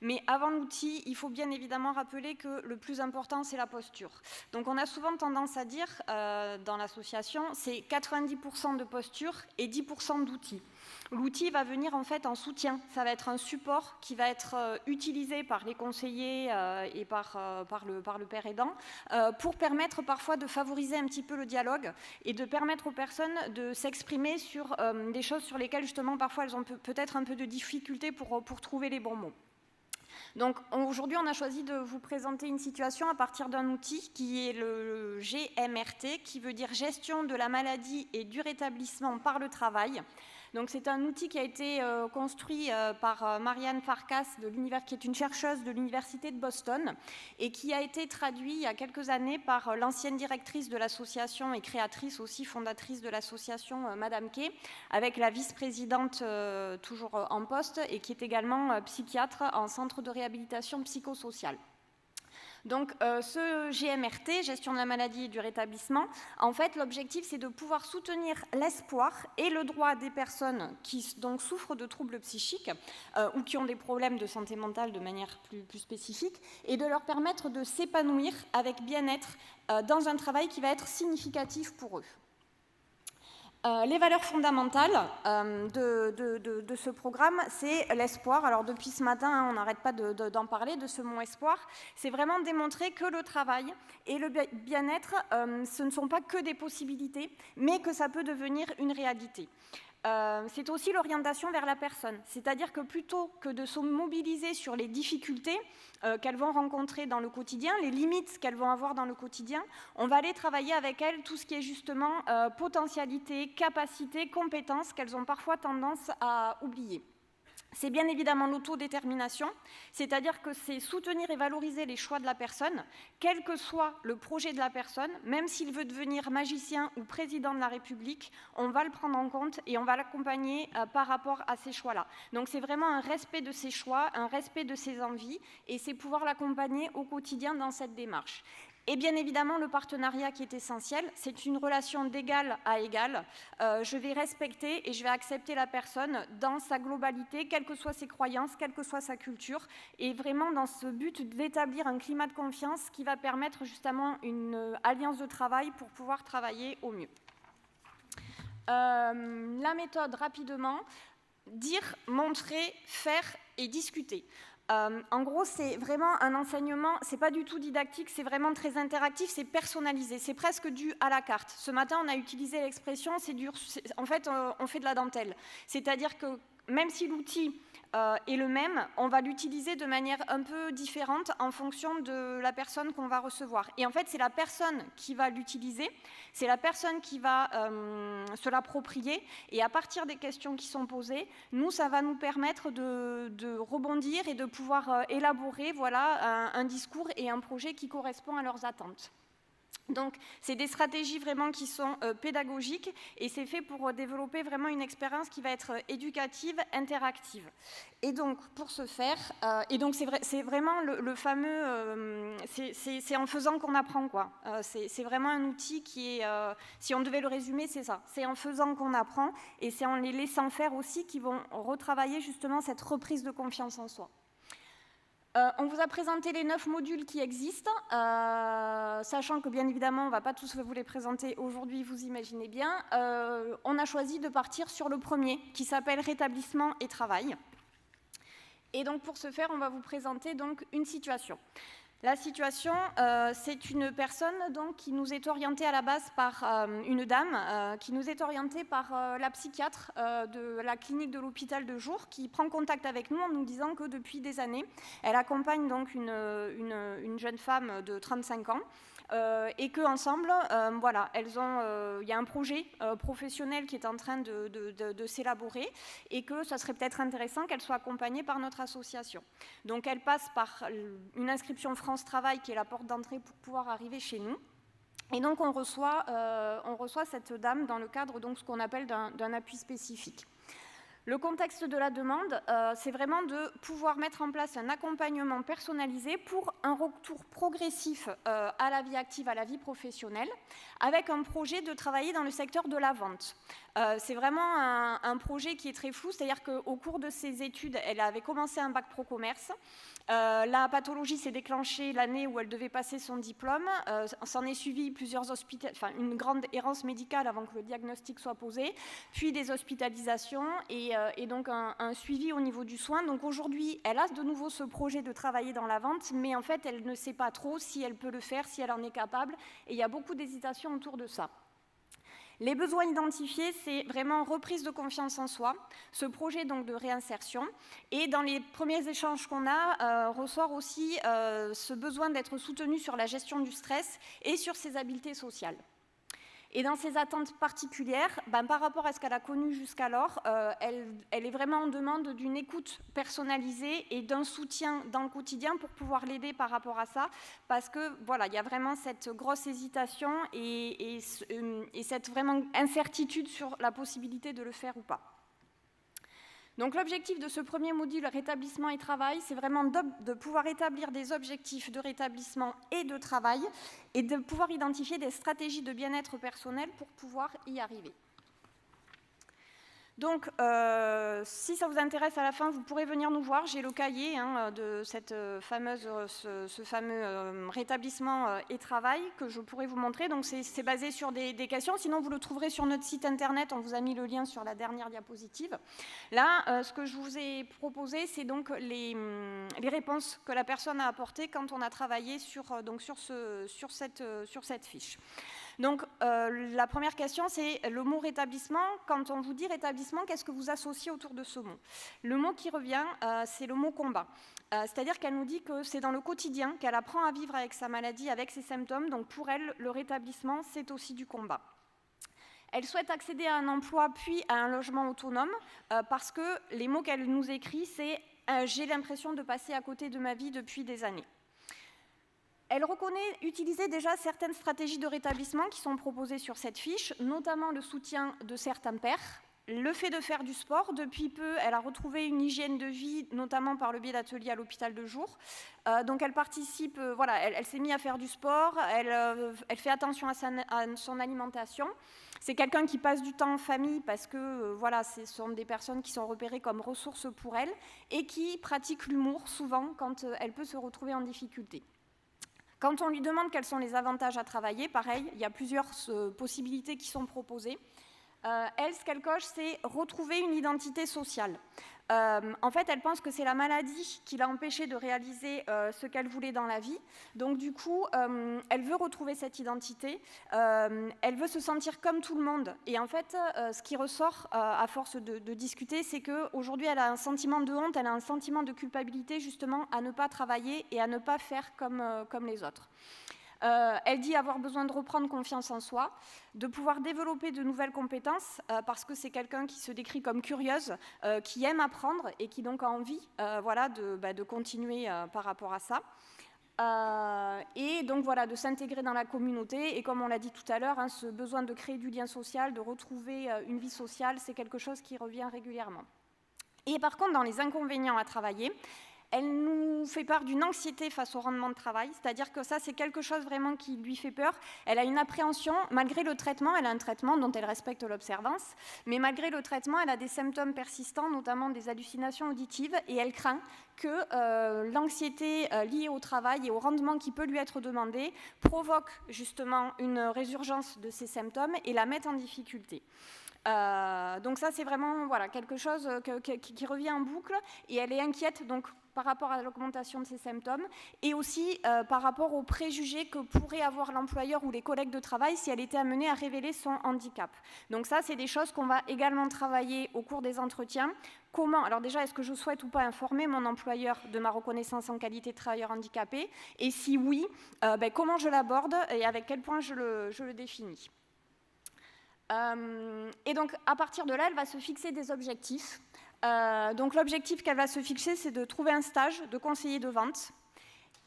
Mais avant l'outil, il faut bien évidemment rappeler que le plus important, c'est la posture. Donc on a souvent tendance à dire dans l'association, c'est 90% de posture et 10% d'outils. L'outil va venir en fait en soutien, ça va être un support qui va être utilisé par les conseillers et par le père aidant pour permettre parfois de favoriser un petit peu le dialogue et de permettre aux personnes de s'exprimer sur des choses sur lesquelles justement parfois elles ont peut-être un peu de difficulté pour trouver les bons mots. Donc aujourd'hui, on a choisi de vous présenter une situation à partir d'un outil qui est le GMRT, qui veut dire Gestion de la maladie et du rétablissement par le travail. Donc c'est un outil qui a été construit par Marianne Farkas, qui est une chercheuse de l'Université de Boston, et qui a été traduit il y a quelques années par l'ancienne directrice de l'association et créatrice aussi, fondatrice de l'association Madame Kay, avec la vice-présidente toujours en poste et qui est également psychiatre en centre de réhabilitation psychosociale. Donc ce GMRT, gestion de la maladie et du rétablissement, en fait l'objectif c'est de pouvoir soutenir l'espoir et le droit des personnes qui donc souffrent de troubles psychiques ou qui ont des problèmes de santé mentale de manière plus spécifique et de leur permettre de s'épanouir avec bien-être dans un travail qui va être significatif pour eux. Les valeurs fondamentales de ce programme, c'est l'espoir. Alors depuis ce matin, on n'arrête pas d'en parler, de ce mot espoir. C'est vraiment démontrer que le travail et le bien-être, ce ne sont pas que des possibilités, mais que ça peut devenir une réalité. C'est aussi l'orientation vers la personne, c'est-à-dire que plutôt que de se mobiliser sur les difficultés qu'elles vont rencontrer dans le quotidien, les limites qu'elles vont avoir dans le quotidien, on va aller travailler avec elles tout ce qui est justement potentialité, capacité, compétences qu'elles ont parfois tendance à oublier. C'est bien évidemment l'autodétermination, c'est-à-dire que c'est soutenir et valoriser les choix de la personne, quel que soit le projet de la personne, même s'il veut devenir magicien ou président de la République, on va le prendre en compte et on va l'accompagner par rapport à ces choix-là. Donc c'est vraiment un respect de ses choix, un respect de ses envies, et c'est pouvoir l'accompagner au quotidien dans cette démarche. Et bien évidemment, le partenariat qui est essentiel, c'est une relation d'égal à égal. Je vais respecter et je vais accepter la personne dans sa globalité, quelles que soient ses croyances, quelle que soit sa culture, et vraiment dans ce but d'établir un climat de confiance qui va permettre justement une alliance de travail pour pouvoir travailler au mieux. La méthode, rapidement, dire, montrer, faire et discuter. En gros, c'est vraiment un enseignement, c'est pas du tout didactique, c'est vraiment très interactif, c'est personnalisé, c'est presque du à la carte. Ce matin, on a utilisé l'expression, en fait, on fait de la dentelle. C'est-à-dire que même si l'outil est le même, on va l'utiliser de manière un peu différente en fonction de la personne qu'on va recevoir. Et en fait, c'est la personne qui va l'utiliser, c'est la personne qui va se l'approprier, et à partir des questions qui sont posées, nous, ça va nous permettre de rebondir et de pouvoir élaborer un discours et un projet qui correspond à leurs attentes. Donc, c'est des stratégies vraiment qui sont pédagogiques et c'est fait pour développer vraiment une expérience qui va être éducative, interactive. Et donc, pour ce faire, c'est vraiment le fameux, c'est en faisant qu'on apprend, quoi. C'est vraiment un outil qui est, si on devait le résumer, c'est ça. C'est en faisant qu'on apprend et c'est en les laissant faire aussi qu'ils vont retravailler justement cette reprise de confiance en soi. On vous a présenté les 9 modules qui existent, sachant que bien évidemment, on ne va pas tous vous les présenter aujourd'hui, vous imaginez bien. On a choisi de partir sur le premier, qui s'appelle Rétablissement et Travail. Et donc pour ce faire, on va vous présenter donc une situation. La situation, c'est une personne donc, qui nous est orientée à la base par une dame, qui nous est orientée par la psychiatre de la clinique de l'hôpital de jour, qui prend contact avec nous en nous disant que depuis des années, elle accompagne donc une jeune femme de 35 ans, et qu'ensemble, il y a un projet professionnel qui est en train de s'élaborer et que ça serait peut-être intéressant qu'elle soit accompagnée par notre association. Donc elle passe par une inscription France Travail qui est la porte d'entrée pour pouvoir arriver chez nous. Et donc on reçoit cette dame dans le cadre de ce qu'on appelle d'un appui spécifique. Le contexte de la demande, c'est vraiment de pouvoir mettre en place un accompagnement personnalisé pour un retour progressif à la vie active, à la vie professionnelle, avec un projet de travailler dans le secteur de la vente. C'est vraiment un projet qui est très flou, c'est-à-dire qu'au cours de ses études, elle avait commencé un bac pro commerce. La pathologie s'est déclenchée l'année où elle devait passer son diplôme. S'en est suivi une grande errance médicale avant que le diagnostic soit posé, puis des hospitalisations et donc un suivi au niveau du soin. Donc aujourd'hui, elle a de nouveau ce projet de travailler dans la vente, mais en fait, elle ne sait pas trop si elle peut le faire, si elle en est capable, et il y a beaucoup d'hésitations autour de ça. Les besoins identifiés, c'est vraiment reprise de confiance en soi, ce projet donc de réinsertion. Et dans les premiers échanges qu'on a, ressort aussi ce besoin d'être soutenu sur la gestion du stress et sur ses habiletés sociales. Et dans ses attentes particulières, par rapport à ce qu'elle a connu jusqu'alors, elle est vraiment en demande d'une écoute personnalisée et d'un soutien dans le quotidien pour pouvoir l'aider par rapport à ça, parce que voilà, il y a vraiment cette grosse hésitation et cette vraiment incertitude sur la possibilité de le faire ou pas. Donc l'objectif de ce premier module rétablissement et travail, c'est vraiment de pouvoir établir des objectifs de rétablissement et de travail et de pouvoir identifier des stratégies de bien-être personnel pour pouvoir y arriver. Donc, si ça vous intéresse à la fin, vous pourrez venir nous voir. J'ai le cahier de ce fameux rétablissement et travail que je pourrais vous montrer. Donc, c'est basé sur des questions. Sinon, vous le trouverez sur notre site internet. On vous a mis le lien sur la dernière diapositive. Là, ce que je vous ai proposé, c'est donc les réponses que la personne a apportées quand on a travaillé sur cette fiche. Donc, la première question, c'est le mot rétablissement. Quand on vous dit rétablissement, qu'est-ce que vous associez autour de ce mot? Le mot qui revient, c'est le mot combat. C'est-à-dire qu'elle nous dit que c'est dans le quotidien qu'elle apprend à vivre avec sa maladie, avec ses symptômes. Donc, pour elle, le rétablissement, c'est aussi du combat. Elle souhaite accéder à un emploi puis à un logement autonome parce que les mots qu'elle nous écrit, c'est « j'ai l'impression de passer à côté de ma vie depuis des années ». Elle reconnaît utiliser déjà certaines stratégies de rétablissement qui sont proposées sur cette fiche, notamment le soutien de certains pairs, le fait de faire du sport. Depuis peu, elle a retrouvé une hygiène de vie, notamment par le biais d'ateliers à l'hôpital de jour. Donc elle participe, elle s'est mise à faire du sport, elle fait attention à son alimentation. C'est quelqu'un qui passe du temps en famille parce que ce sont des personnes qui sont repérées comme ressources pour elle et qui pratiquent l'humour souvent quand elle peut se retrouver en difficulté. Quand on lui demande quels sont les avantages à travailler, pareil, il y a plusieurs possibilités qui sont proposées. Elle, ce qu'elle coche, c'est retrouver une identité sociale. En fait, elle pense que c'est la maladie qui l'a empêchée de réaliser ce qu'elle voulait dans la vie. Donc, du coup, elle veut retrouver cette identité. Elle veut se sentir comme tout le monde. Et en fait, ce qui ressort à force de discuter, c'est qu'aujourd'hui, elle a un sentiment de honte, elle a un sentiment de culpabilité, justement, à ne pas travailler et à ne pas faire comme les autres. Elle dit avoir besoin de reprendre confiance en soi, de pouvoir développer de nouvelles compétences, parce que c'est quelqu'un qui se décrit comme curieuse, qui aime apprendre et qui donc a envie de continuer par rapport à ça. Et donc de s'intégrer dans la communauté. Et comme on l'a dit tout à l'heure, ce besoin de créer du lien social, de retrouver une vie sociale, c'est quelque chose qui revient régulièrement. Et par contre, dans les inconvénients à travailler, elle nous fait part d'une anxiété face au rendement de travail, c'est-à-dire que ça, c'est quelque chose vraiment qui lui fait peur. Elle a une appréhension, malgré le traitement, elle a un traitement dont elle respecte l'observance, mais malgré le traitement, elle a des symptômes persistants, notamment des hallucinations auditives, et elle craint que l'anxiété liée au travail et au rendement qui peut lui être demandé provoque justement une résurgence de ces symptômes et la mette en difficulté. Donc ça, c'est vraiment quelque chose qui revient en boucle, et elle est inquiète donc par rapport à l'augmentation de ces symptômes et aussi par rapport aux préjugés que pourrait avoir l'employeur ou les collègues de travail si elle était amenée à révéler son handicap. Donc ça, c'est des choses qu'on va également travailler au cours des entretiens. Comment, alors déjà, est-ce que je souhaite ou pas informer mon employeur de ma reconnaissance en qualité de travailleur handicapé? Et si oui, comment je l'aborde et avec quel point je le définis? Et donc, à partir de là, elle va se fixer des objectifs. Donc, l'objectif qu'elle va se fixer, c'est de trouver un stage de conseiller de vente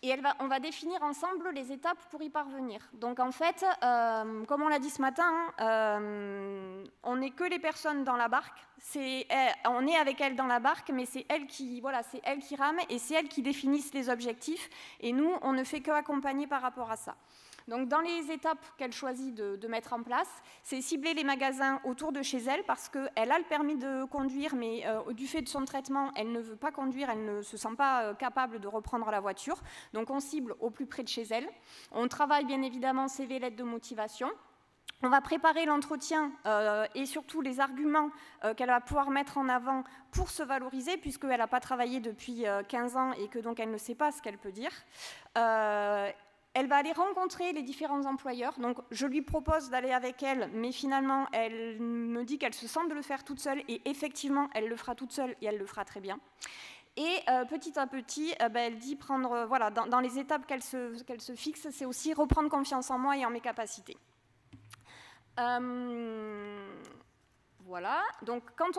Et on va définir ensemble les étapes pour y parvenir. Donc en fait, comme on l'a dit ce matin, on n'est que les personnes dans la barque. On est avec elles dans la barque, mais c'est elles qui rament et c'est elles qui définissent les objectifs. Et nous, on ne fait qu'accompagner par rapport à ça. Donc, dans les étapes qu'elle choisit de mettre en place, c'est cibler les magasins autour de chez elle parce qu'elle a le permis de conduire, mais du fait de son traitement, elle ne veut pas conduire, elle ne se sent pas capable de reprendre la voiture. Donc, on cible au plus près de chez elle. On travaille bien évidemment CV, lettres de motivation. On va préparer l'entretien et surtout les arguments qu'elle va pouvoir mettre en avant pour se valoriser, puisqu'elle n'a pas travaillé depuis 15 ans et que donc elle ne sait pas ce qu'elle peut dire. Elle va aller rencontrer les différents employeurs. Donc, je lui propose d'aller avec elle, mais finalement, elle me dit qu'elle se sent de le faire toute seule. Et effectivement, elle le fera toute seule et elle le fera très bien. Et petit à petit, elle dit prendre, voilà, dans les étapes qu'elle se fixe, c'est aussi reprendre confiance en moi et en mes capacités. Voilà, donc quand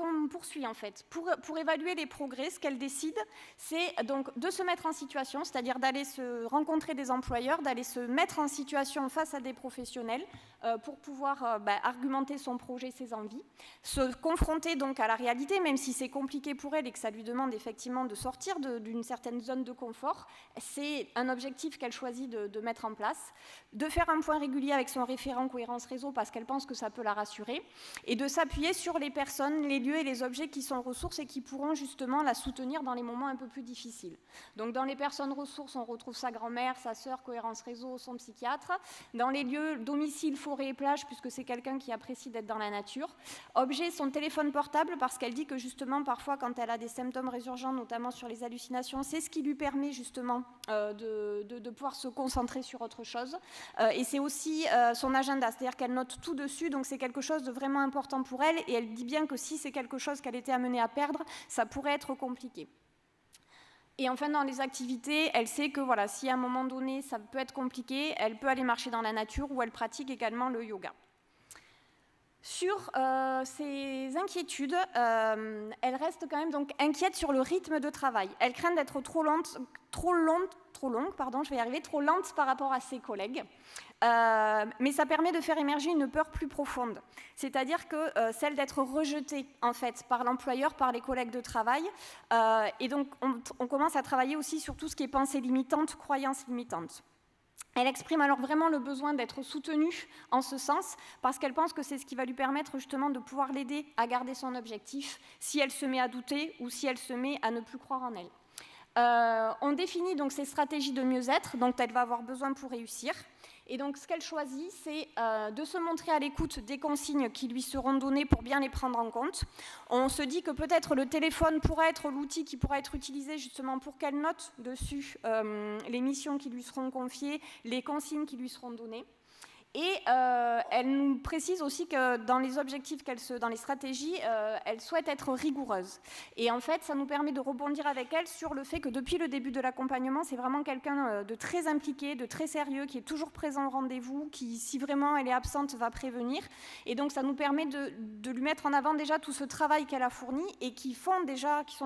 on poursuit en fait, pour évaluer les progrès, ce qu'elle décide, c'est donc de se mettre en situation, c'est-à-dire d'aller se rencontrer des employeurs, d'aller se mettre en situation face à des professionnels pour pouvoir argumenter son projet, ses envies, se confronter donc à la réalité, même si c'est compliqué pour elle et que ça lui demande effectivement de sortir d'une certaine zone de confort, c'est un objectif qu'elle choisit de mettre en place, de faire un point régulier avec son référent cohérence réseau parce qu'elle pense que ça peut la rassurer, et de s'appuyer sur les personnes, les lieux et les objets qui sont ressources et qui pourront justement la soutenir dans les moments un peu plus difficiles. Donc dans les personnes ressources, on retrouve sa grand-mère, sa sœur, cohérence réseau, son psychiatre. Dans les lieux, domicile, forêt et plage, puisque c'est quelqu'un qui apprécie d'être dans la nature. Objet, son téléphone portable, parce qu'elle dit que justement, parfois, quand elle a des symptômes résurgents, notamment sur les hallucinations, c'est ce qui lui permet justement de pouvoir se concentrer sur autre chose. Et c'est aussi son agenda, c'est-à-dire qu'elle note tout dessus, donc c'est quelque chose de vraiment important pour elle, et elle dit bien que si c'est quelque chose qu'elle était amenée à perdre, ça pourrait être compliqué. Et enfin, dans les activités, elle sait que voilà, si à un moment donné, ça peut être compliqué, elle peut aller marcher dans la nature ou elle pratique également le yoga. Sur ses inquiétudes, elle reste quand même donc inquiète sur le rythme de travail. Elle craint d'être trop lente par rapport à ses collègues. Mais ça permet de faire émerger une peur plus profonde, c'est-à-dire que celle d'être rejetée en fait par l'employeur, par les collègues de travail, et donc on commence à travailler aussi sur tout ce qui est pensée limitante, croyance limitante. Elle exprime alors vraiment le besoin d'être soutenue en ce sens, parce qu'elle pense que c'est ce qui va lui permettre justement de pouvoir l'aider à garder son objectif, si elle se met à douter ou si elle se met à ne plus croire en elle. On définit donc ses stratégies de mieux-être dont elle va avoir besoin pour réussir. Et donc, ce qu'elle choisit, c'est de se montrer à l'écoute des consignes qui lui seront données pour bien les prendre en compte. On se dit que peut-être le téléphone pourrait être l'outil qui pourra être utilisé justement pour qu'elle note dessus les missions qui lui seront confiées, les consignes qui lui seront données. Et elle nous précise aussi que dans les objectifs dans les stratégies, elle souhaite être rigoureuse. Et en fait, ça nous permet de rebondir avec elle sur le fait que depuis le début de l'accompagnement, c'est vraiment quelqu'un de très impliqué, de très sérieux, qui est toujours présent au rendez-vous, qui, si vraiment elle est absente, va prévenir. Et donc, ça nous permet de lui mettre en avant déjà tout ce travail qu'elle a fourni et qui sont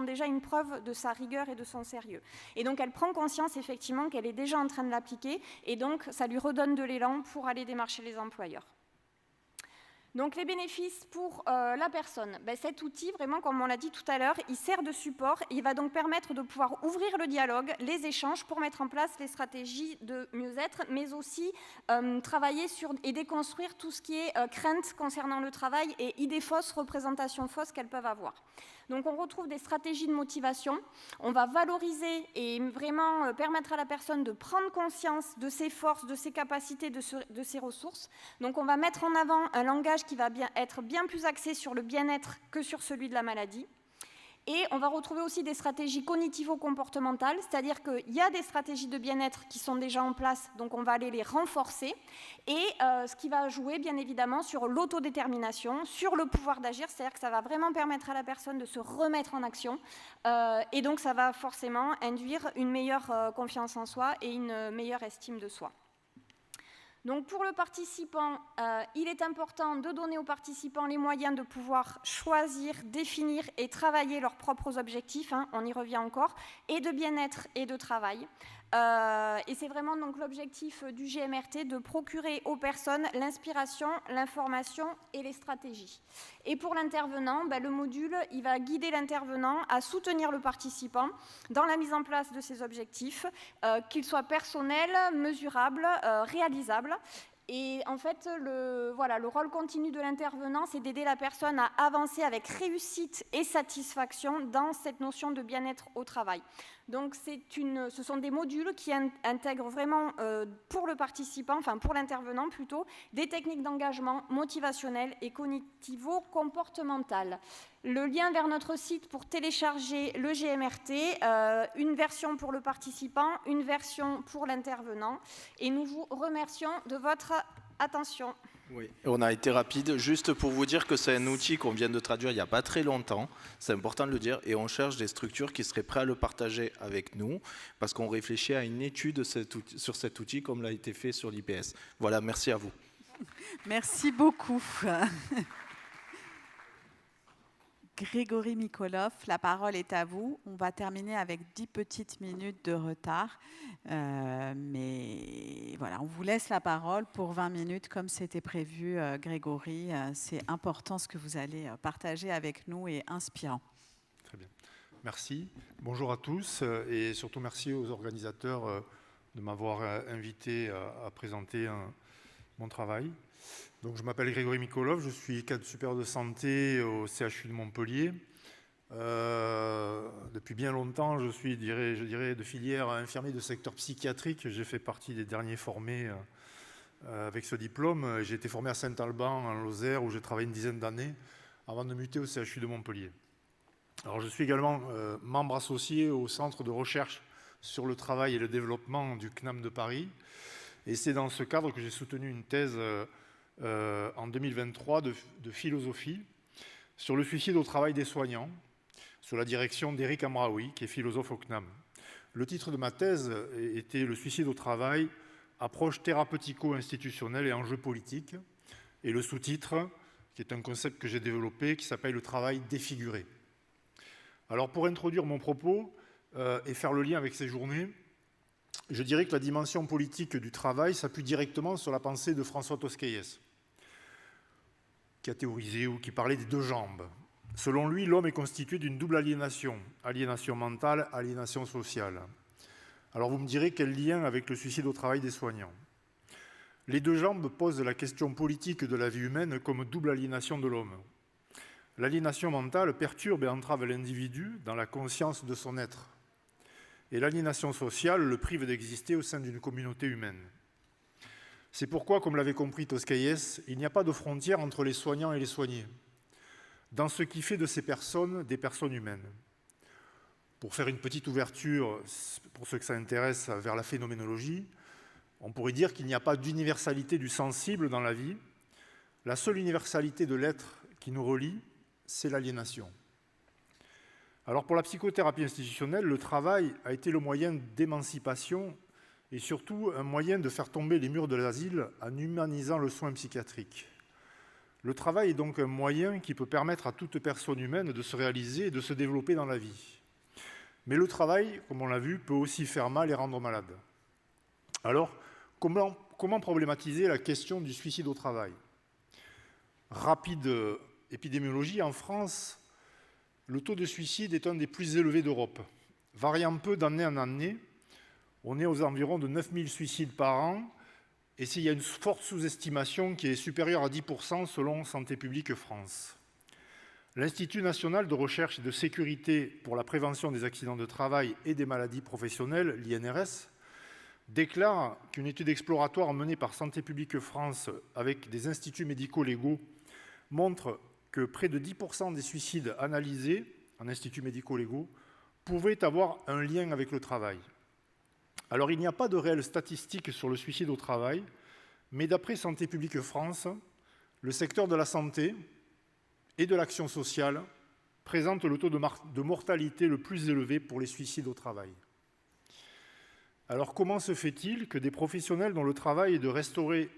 déjà une preuve de sa rigueur et de son sérieux. Et donc, elle prend conscience effectivement qu'elle est déjà en train de l'appliquer et donc, ça lui redonne de l'élan pour aller démarcher les employeurs. Donc les bénéfices pour la personne, cet outil, vraiment comme on l'a dit tout à l'heure, il sert de support et il va donc permettre de pouvoir ouvrir le dialogue, les échanges pour mettre en place les stratégies de mieux-être, mais aussi travailler sur et déconstruire tout ce qui est crainte concernant le travail et idées fausses, représentations fausses qu'elles peuvent avoir. Donc on retrouve des stratégies de motivation, on va valoriser et vraiment permettre à la personne de prendre conscience de ses forces, de ses capacités, de ses ressources. Donc on va mettre en avant un langage qui va être bien plus axé sur le bien-être que sur celui de la maladie. Et on va retrouver aussi des stratégies cognitivo-comportementales, c'est-à-dire qu'il y a des stratégies de bien-être qui sont déjà en place, donc on va aller les renforcer, et ce qui va jouer bien évidemment sur l'autodétermination, sur le pouvoir d'agir, c'est-à-dire que ça va vraiment permettre à la personne de se remettre en action, et donc ça va forcément induire une meilleure confiance en soi et une meilleure estime de soi. Donc pour le participant, il est important de donner aux participants les moyens de pouvoir choisir, définir et travailler leurs propres objectifs, hein, on y revient encore, et de bien-être et de travail. Et c'est vraiment donc l'objectif du GMRT de procurer aux personnes l'inspiration, l'information et les stratégies. Et pour l'intervenant, le module il va guider l'intervenant à soutenir le participant dans la mise en place de ses objectifs, qu'ils soient personnels, mesurables, réalisables. Et en fait, le rôle continu de l'intervenant, c'est d'aider la personne à avancer avec réussite et satisfaction dans cette notion de bien-être au travail. Donc, ce sont des modules qui intègrent vraiment pour le participant, enfin pour l'intervenant plutôt, des techniques d'engagement motivationnelles et cognitivo-comportementales. Le lien vers notre site pour télécharger le GMRT, une version pour le participant, une version pour l'intervenant. Et nous vous remercions de votre attention. Oui, on a été rapide. Juste pour vous dire que c'est un outil qu'on vient de traduire il n'y a pas très longtemps, c'est important de le dire, et on cherche des structures qui seraient prêtes à le partager avec nous, parce qu'on réfléchit à une étude sur cet outil, comme l'a été fait sur l'IPS. Voilà, merci à vous. Merci beaucoup. Grégory Mikolov, la parole est à vous. On va terminer avec 10 petites minutes de retard. Mais voilà, on vous laisse la parole pour 20 minutes comme c'était prévu, Grégory. C'est important ce que vous allez partager avec nous et inspirant. Très bien. Merci. Bonjour à tous et surtout merci aux organisateurs de m'avoir invité à présenter mon travail. Donc, je m'appelle Grégory Mikolov, je suis cadre supérieur de santé au CHU de Montpellier. Depuis bien longtemps, je suis, je dirais, de filière infirmier de secteur psychiatrique. J'ai fait partie des derniers formés avec ce diplôme. J'ai été formé à Saint-Alban, en Lozère, où j'ai travaillé une dizaine d'années avant de muter au CHU de Montpellier. Alors, je suis également membre associé au Centre de recherche sur le travail et le développement du CNAM de Paris. Et c'est dans ce cadre que j'ai soutenu une thèse en 2023 de philosophie sur le suicide au travail des soignants, sous la direction d'Éric Amraoui, qui est philosophe au CNAM. Le titre de ma thèse était « Le suicide au travail, approche thérapeutico-institutionnelle et enjeux politiques ». Et le sous-titre, qui est un concept que j'ai développé, qui s'appelle « Le travail défiguré ». Alors pour introduire mon propos et faire le lien avec ces journées, je dirais que la dimension politique du travail s'appuie directement sur la pensée de François Tosquelles, qui a théorisé ou qui parlait des deux jambes. Selon lui, l'homme est constitué d'une double aliénation, aliénation mentale, aliénation sociale. Alors vous me direz quel lien avec le suicide au travail des soignants? Les deux jambes posent la question politique de la vie humaine comme double aliénation de l'homme. L'aliénation mentale perturbe et entrave l'individu dans la conscience de son être. Et l'aliénation sociale le prive d'exister au sein d'une communauté humaine. C'est pourquoi, comme l'avait compris Tosquelles, il n'y a pas de frontière entre les soignants et les soignés, dans ce qui fait de ces personnes des personnes humaines. Pour faire une petite ouverture, pour ceux que ça intéresse, vers la phénoménologie, on pourrait dire qu'il n'y a pas d'universalité du sensible dans la vie. La seule universalité de l'être qui nous relie, c'est l'aliénation. Alors pour la psychothérapie institutionnelle, le travail a été le moyen d'émancipation et surtout un moyen de faire tomber les murs de l'asile en humanisant le soin psychiatrique. Le travail est donc un moyen qui peut permettre à toute personne humaine de se réaliser et de se développer dans la vie. Mais le travail, comme on l'a vu, peut aussi faire mal et rendre malade. Alors, comment problématiser la question du suicide au travail? Rapide épidémiologie, en France, le taux de suicide est un des plus élevés d'Europe. Variant peu d'année en année, on est aux environs de 9000 suicides par an, et il y a une forte sous-estimation qui est supérieure à 10% selon Santé publique France. L'Institut national de recherche et de sécurité pour la prévention des accidents de travail et des maladies professionnelles, l'INRS, déclare qu'une étude exploratoire menée par Santé publique France avec des instituts médico-légaux montre que près de 10% des suicides analysés en instituts médico-légaux pouvaient avoir un lien avec le travail. Alors, il n'y a pas de réelles statistiques sur le suicide au travail, mais d'après Santé publique France, le secteur de la santé et de l'action sociale présente le taux de mortalité le plus élevé pour les suicides au travail. Alors comment se fait-il que des professionnels dont le travail est de restaurer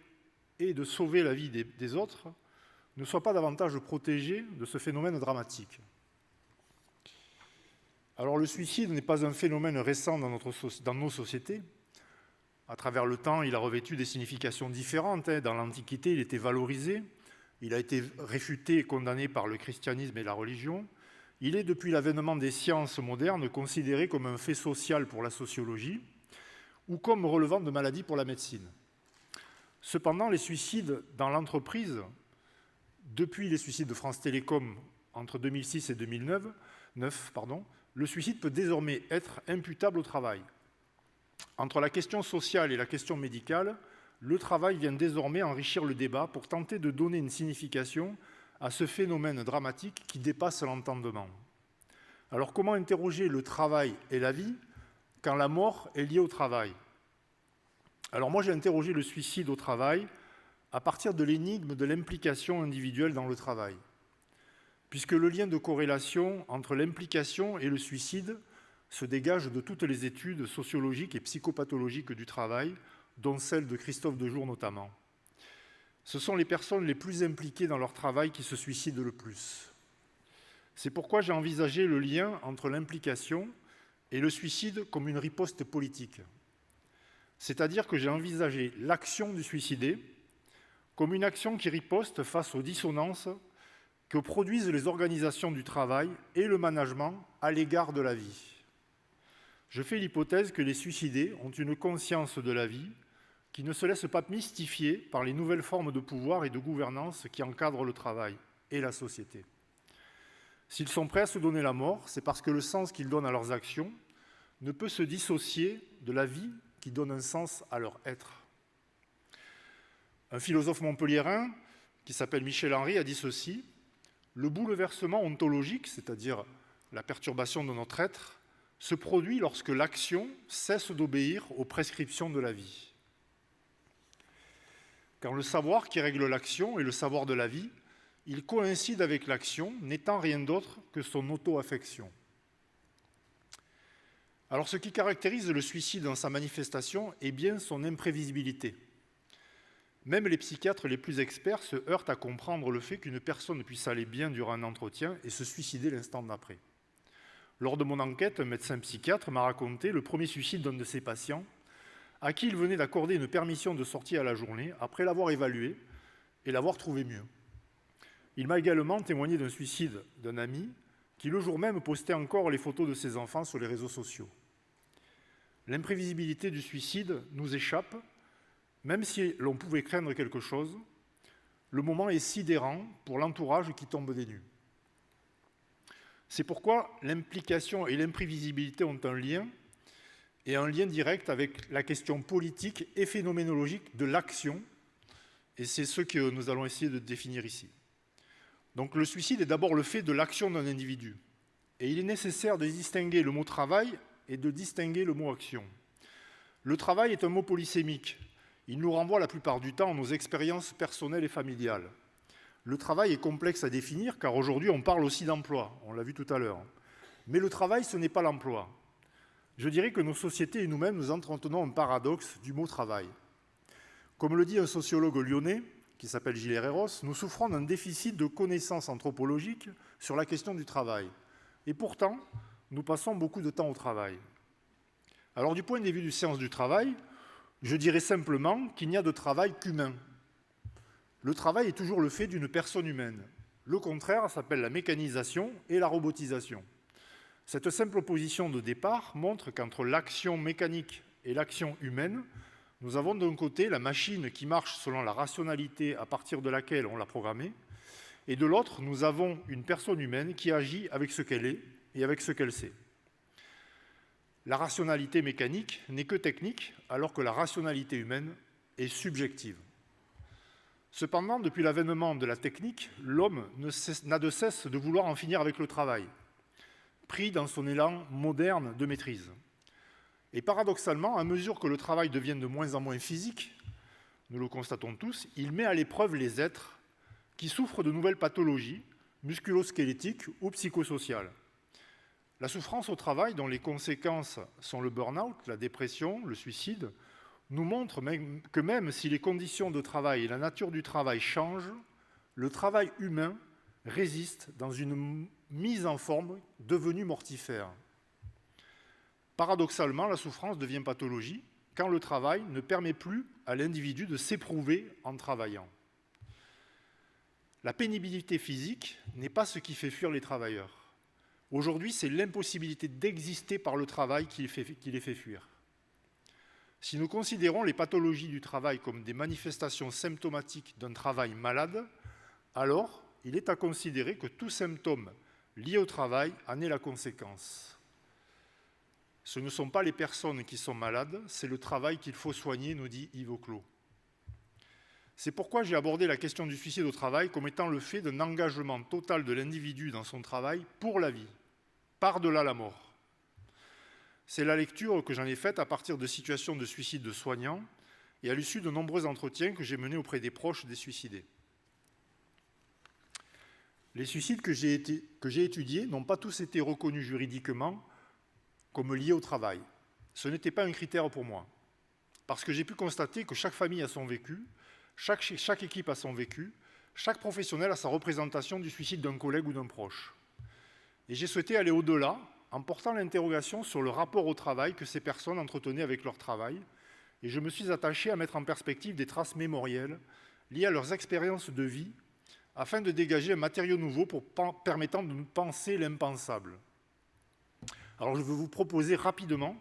et de sauver la vie des autres ne soient pas davantage protégés de ce phénomène dramatique? Alors le suicide n'est pas un phénomène récent dans nos sociétés. À travers le temps, il a revêtu des significations différentes. Dans l'Antiquité, il était valorisé, il a été réfuté et condamné par le christianisme et la religion. Il est, depuis l'avènement des sciences modernes, considéré comme un fait social pour la sociologie ou comme relevant de maladies pour la médecine. Cependant, les suicides dans l'entreprise, depuis les suicides de France Télécom entre 2006 et 2009, le suicide peut désormais être imputable au travail. Entre la question sociale et la question médicale, le travail vient désormais enrichir le débat pour tenter de donner une signification à ce phénomène dramatique qui dépasse l'entendement. Alors comment interroger le travail et la vie quand la mort est liée au travail? Alors moi j'ai interrogé le suicide au travail à partir de l'énigme de l'implication individuelle dans le travail, puisque le lien de corrélation entre l'implication et le suicide se dégage de toutes les études sociologiques et psychopathologiques du travail, dont celle de Christophe Dejour notamment. Ce sont les personnes les plus impliquées dans leur travail qui se suicident le plus. C'est pourquoi j'ai envisagé le lien entre l'implication et le suicide comme une riposte politique. C'est-à-dire que j'ai envisagé l'action du suicidé comme une action qui riposte face aux dissonances que produisent les organisations du travail et le management à l'égard de la vie. Je fais l'hypothèse que les suicidés ont une conscience de la vie qui ne se laisse pas mystifier par les nouvelles formes de pouvoir et de gouvernance qui encadrent le travail et la société. S'ils sont prêts à se donner la mort, c'est parce que le sens qu'ils donnent à leurs actions ne peut se dissocier de la vie qui donne un sens à leur être. Un philosophe montpelliérain qui s'appelle Michel Henry a dit ceci: « Le bouleversement ontologique, c'est-à-dire la perturbation de notre être, se produit lorsque l'action cesse d'obéir aux prescriptions de la vie. » Quand le savoir qui règle l'action est le savoir de la vie, il coïncide avec l'action, n'étant rien d'autre que son auto-affection. Alors ce qui caractérise le suicide dans sa manifestation est bien son imprévisibilité. Même les psychiatres les plus experts se heurtent à comprendre le fait qu'une personne puisse aller bien durant un entretien et se suicider l'instant d'après. Lors de mon enquête, un médecin psychiatre m'a raconté le premier suicide d'un de ses patients à qui il venait d'accorder une permission de sortie à la journée après l'avoir évalué et l'avoir trouvé mieux. Il m'a également témoigné d'un suicide d'un ami qui, le jour même, postait encore les photos de ses enfants sur les réseaux sociaux. L'imprévisibilité du suicide nous échappe, même si l'on pouvait craindre quelque chose. Le moment est sidérant pour l'entourage qui tombe des nues. C'est pourquoi l'implication et l'imprévisibilité ont un lien, et un lien direct avec la question politique et phénoménologique de l'action, et c'est ce que nous allons essayer de définir ici. Donc le suicide est d'abord le fait de l'action d'un individu, et il est nécessaire de distinguer le mot « travail » et de distinguer le mot « action ». Le travail est un mot polysémique. Il nous renvoie la plupart du temps à nos expériences personnelles et familiales. Le travail est complexe à définir, car aujourd'hui on parle aussi d'emploi, on l'a vu tout à l'heure. Mais le travail, ce n'est pas l'emploi. Je dirais que nos sociétés et nous-mêmes, nous entretenons un paradoxe du mot « travail ». Comme le dit un sociologue lyonnais, qui s'appelle Gilles Herreros, nous souffrons d'un déficit de connaissances anthropologiques sur la question du travail. Et pourtant, nous passons beaucoup de temps au travail. Alors du point de vue des sciences du travail, je dirais simplement qu'il n'y a de travail qu'humain. Le travail est toujours le fait d'une personne humaine. Le contraire s'appelle la mécanisation et la robotisation. Cette simple position de départ montre qu'entre l'action mécanique et l'action humaine, nous avons d'un côté la machine qui marche selon la rationalité à partir de laquelle on l'a programmée, et de l'autre, nous avons une personne humaine qui agit avec ce qu'elle est et avec ce qu'elle sait. La rationalité mécanique n'est que technique, alors que la rationalité humaine est subjective. Cependant, depuis l'avènement de la technique, l'homme n'a de cesse de vouloir en finir avec le travail, pris dans son élan moderne de maîtrise. Et paradoxalement, à mesure que le travail devient de moins en moins physique, nous le constatons tous, il met à l'épreuve les êtres qui souffrent de nouvelles pathologies musculo-squelettiques ou psychosociales. La souffrance au travail, dont les conséquences sont le burn-out, la dépression, le suicide, nous montre que même si les conditions de travail et la nature du travail changent, le travail humain résiste dans une mise en forme devenue mortifère. Paradoxalement, la souffrance devient pathologie quand le travail ne permet plus à l'individu de s'éprouver en travaillant. La pénibilité physique n'est pas ce qui fait fuir les travailleurs. Aujourd'hui, c'est l'impossibilité d'exister par le travail qui les fait fuir. Si nous considérons les pathologies du travail comme des manifestations symptomatiques d'un travail malade, alors il est à considérer que tout symptôme lié au travail en est la conséquence. Ce ne sont pas les personnes qui sont malades, c'est le travail qu'il faut soigner, nous dit Yves Auclot. C'est pourquoi j'ai abordé la question du suicide au travail comme étant le fait d'un engagement total de l'individu dans son travail pour la vie, par-delà la mort. C'est la lecture que j'en ai faite à partir de situations de suicide de soignants et à l'issue de nombreux entretiens que j'ai menés auprès des proches des suicidés. Les suicides que j'ai étudiés n'ont pas tous été reconnus juridiquement comme liés au travail. Ce n'était pas un critère pour moi, parce que j'ai pu constater que chaque famille a son vécu, chaque équipe a son vécu, chaque professionnel a sa représentation du suicide d'un collègue ou d'un proche. Et j'ai souhaité aller au-delà en portant l'interrogation sur le rapport au travail que ces personnes entretenaient avec leur travail, et je me suis attaché à mettre en perspective des traces mémorielles liées à leurs expériences de vie, afin de dégager un matériau nouveau permettant de nous penser l'impensable. Alors je vais vous proposer rapidement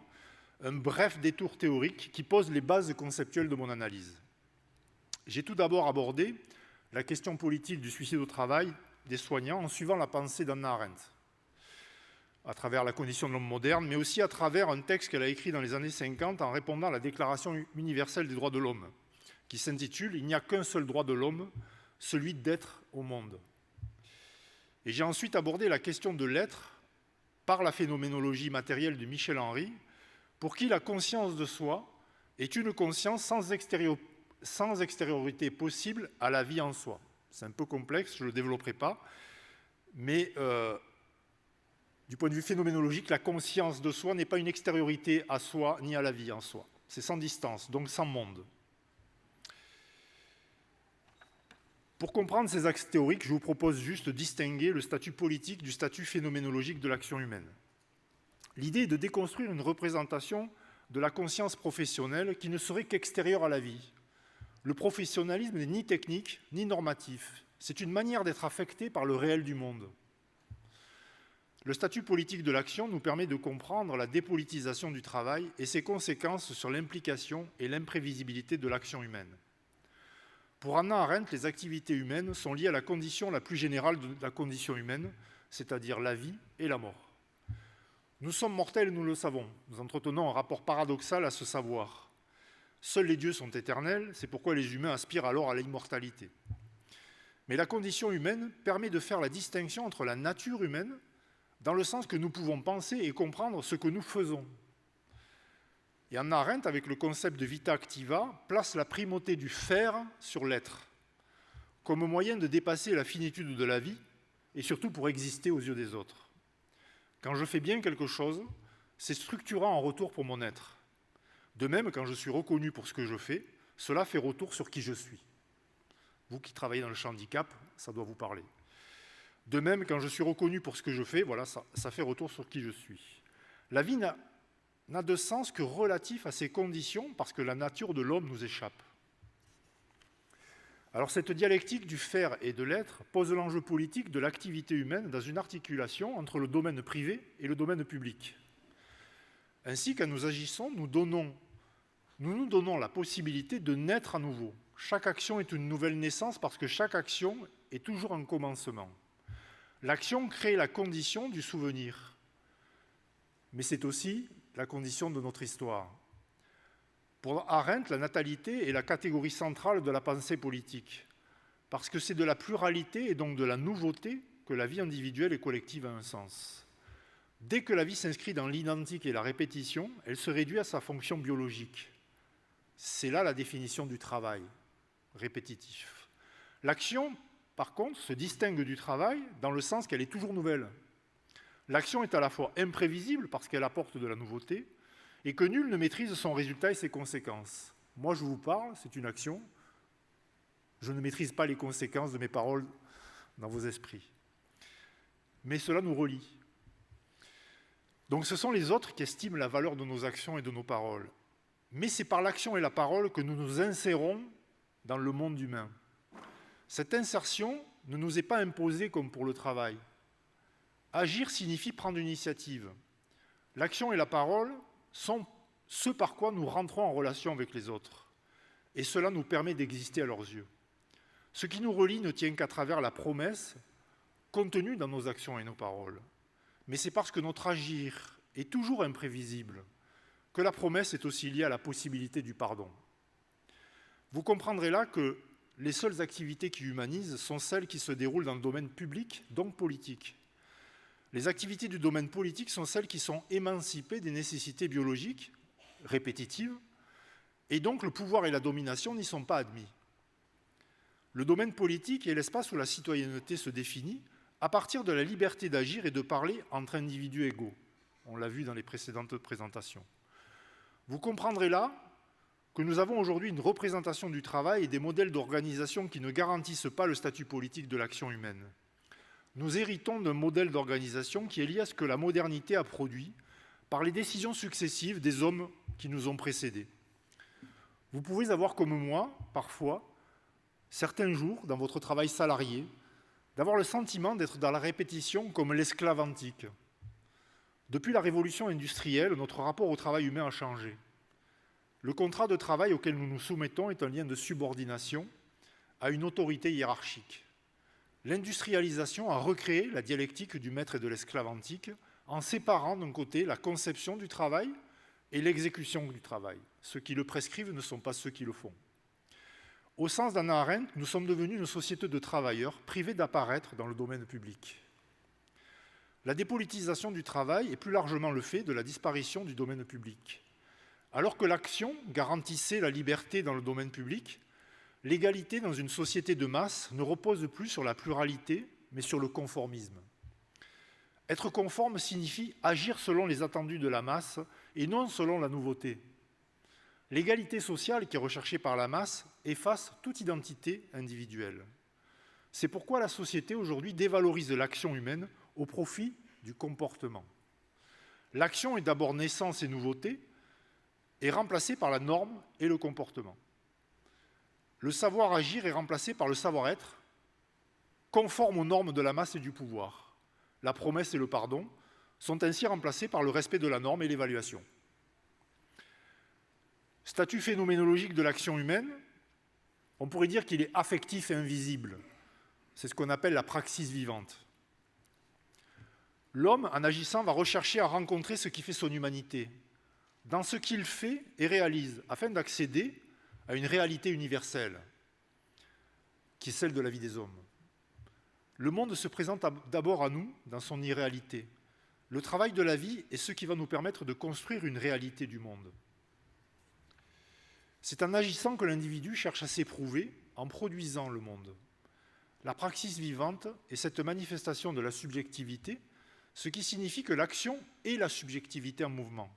un bref détour théorique qui pose les bases conceptuelles de mon analyse. J'ai tout d'abord abordé la question politique du suicide au travail des soignants en suivant la pensée d'Hannah Arendt, à travers la condition de l'homme moderne, mais aussi à travers un texte qu'elle a écrit dans les années 50 en répondant à la Déclaration universelle des droits de l'homme, qui s'intitule « Il n'y a qu'un seul droit de l'homme, celui d'être au monde ». Et j'ai ensuite abordé la question de l'être par la phénoménologie matérielle de Michel Henry, pour qui la conscience de soi est une conscience sans extériorité possible à la vie en soi. C'est un peu complexe, je ne le développerai pas, mais du point de vue phénoménologique, la conscience de soi n'est pas une extériorité à soi ni à la vie en soi. C'est sans distance, donc sans monde. Pour comprendre ces axes théoriques, je vous propose juste de distinguer le statut politique du statut phénoménologique de l'action humaine. L'idée est de déconstruire une représentation de la conscience professionnelle qui ne serait qu'extérieure à la vie. Le professionnalisme n'est ni technique, ni normatif. C'est une manière d'être affecté par le réel du monde. Le statut politique de l'action nous permet de comprendre la dépolitisation du travail et ses conséquences sur l'implication et l'imprévisibilité de l'action humaine. Pour Hannah Arendt, les activités humaines sont liées à la condition la plus générale de la condition humaine, c'est-à-dire la vie et la mort. Nous sommes mortels et nous le savons. Nous entretenons un rapport paradoxal à ce savoir. Seuls les dieux sont éternels, c'est pourquoi les humains aspirent alors à l'immortalité. Mais la condition humaine permet de faire la distinction entre la nature humaine, dans le sens que nous pouvons penser et comprendre ce que nous faisons. Et Hannah Arendt, avec le concept de vita activa, place la primauté du faire sur l'être, comme moyen de dépasser la finitude de la vie et surtout pour exister aux yeux des autres. Quand je fais bien quelque chose, c'est structurant en retour pour mon être. De même, quand je suis reconnu pour ce que je fais, cela fait retour sur qui je suis. Vous qui travaillez dans le handicap, ça doit vous parler. De même, quand je suis reconnu pour ce que je fais, voilà, ça fait retour sur qui je suis. La vie n'a de sens que relatif à ces conditions parce que la nature de l'homme nous échappe. Alors cette dialectique du faire et de l'être pose l'enjeu politique de l'activité humaine dans une articulation entre le domaine privé et le domaine public. Ainsi, quand nous agissons, nous nous donnons la possibilité de naître à nouveau. Chaque action est une nouvelle naissance parce que chaque action est toujours un commencement. L'action crée la condition du souvenir, mais c'est aussi la condition de notre histoire. Pour Arendt, la natalité est la catégorie centrale de la pensée politique, parce que c'est de la pluralité et donc de la nouveauté que la vie individuelle et collective a un sens. Dès que la vie s'inscrit dans l'identique et la répétition, elle se réduit à sa fonction biologique. C'est là la définition du travail répétitif. L'action, par contre, se distingue du travail dans le sens qu'elle est toujours nouvelle. L'action est à la fois imprévisible parce qu'elle apporte de la nouveauté et que nul ne maîtrise son résultat et ses conséquences. Moi, je vous parle, c'est une action. Je ne maîtrise pas les conséquences de mes paroles dans vos esprits. Mais cela nous relie. Donc ce sont les autres qui estiment la valeur de nos actions et de nos paroles. Mais c'est par l'action et la parole que nous nous insérons dans le monde humain. Cette insertion ne nous est pas imposée comme pour le travail. Agir signifie prendre une initiative. L'action et la parole sont ce par quoi nous rentrons en relation avec les autres. Et cela nous permet d'exister à leurs yeux. Ce qui nous relie ne tient qu'à travers la promesse contenue dans nos actions et nos paroles. Mais c'est parce que notre agir est toujours imprévisible que la promesse est aussi liée à la possibilité du pardon. Vous comprendrez là que les seules activités qui humanisent sont celles qui se déroulent dans le domaine public, donc politique. Les activités du domaine politique sont celles qui sont émancipées des nécessités biologiques, répétitives, et donc le pouvoir et la domination n'y sont pas admis. Le domaine politique est l'espace où la citoyenneté se définit à partir de la liberté d'agir et de parler entre individus égaux. On l'a vu dans les précédentes présentations. Vous comprendrez là que nous avons aujourd'hui une représentation du travail et des modèles d'organisation qui ne garantissent pas le statut politique de l'action humaine. Nous héritons d'un modèle d'organisation qui est lié à ce que la modernité a produit par les décisions successives des hommes qui nous ont précédés. Vous pouvez avoir comme moi, parfois, certains jours, dans votre travail salarié, d'avoir le sentiment d'être dans la répétition comme l'esclave antique. Depuis la révolution industrielle, notre rapport au travail humain a changé. Le contrat de travail auquel nous nous soumettons est un lien de subordination à une autorité hiérarchique. L'industrialisation a recréé la dialectique du maître et de l'esclave antique en séparant d'un côté la conception du travail et l'exécution du travail. Ceux qui le prescrivent ne sont pas ceux qui le font. Au sens d'Hannah Arendt, nous sommes devenus une société de travailleurs privés d'apparaître dans le domaine public. La dépolitisation du travail est plus largement le fait de la disparition du domaine public. Alors que l'action garantissait la liberté dans le domaine public, l'égalité dans une société de masse ne repose plus sur la pluralité, mais sur le conformisme. Être conforme signifie agir selon les attendus de la masse et non selon la nouveauté. L'égalité sociale qui est recherchée par la masse efface toute identité individuelle. C'est pourquoi la société aujourd'hui dévalorise l'action humaine au profit du comportement. L'action est d'abord naissance et nouveauté, est remplacée par la norme et le comportement. Le savoir agir est remplacé par le savoir-être, conforme aux normes de la masse et du pouvoir. La promesse et le pardon sont ainsi remplacés par le respect de la norme et l'évaluation. Statut phénoménologique de l'action humaine, on pourrait dire qu'il est affectif et invisible. C'est ce qu'on appelle la praxis vivante. L'homme, en agissant, va rechercher à rencontrer ce qui fait son humanité, dans ce qu'il fait et réalise, afin d'accéder à une réalité universelle, qui est celle de la vie des hommes. Le monde se présente d'abord à nous dans son irréalité. Le travail de la vie est ce qui va nous permettre de construire une réalité du monde. C'est en agissant que l'individu cherche à s'éprouver en produisant le monde. La praxis vivante est cette manifestation de la subjectivité, ce qui signifie que l'action est la subjectivité en mouvement.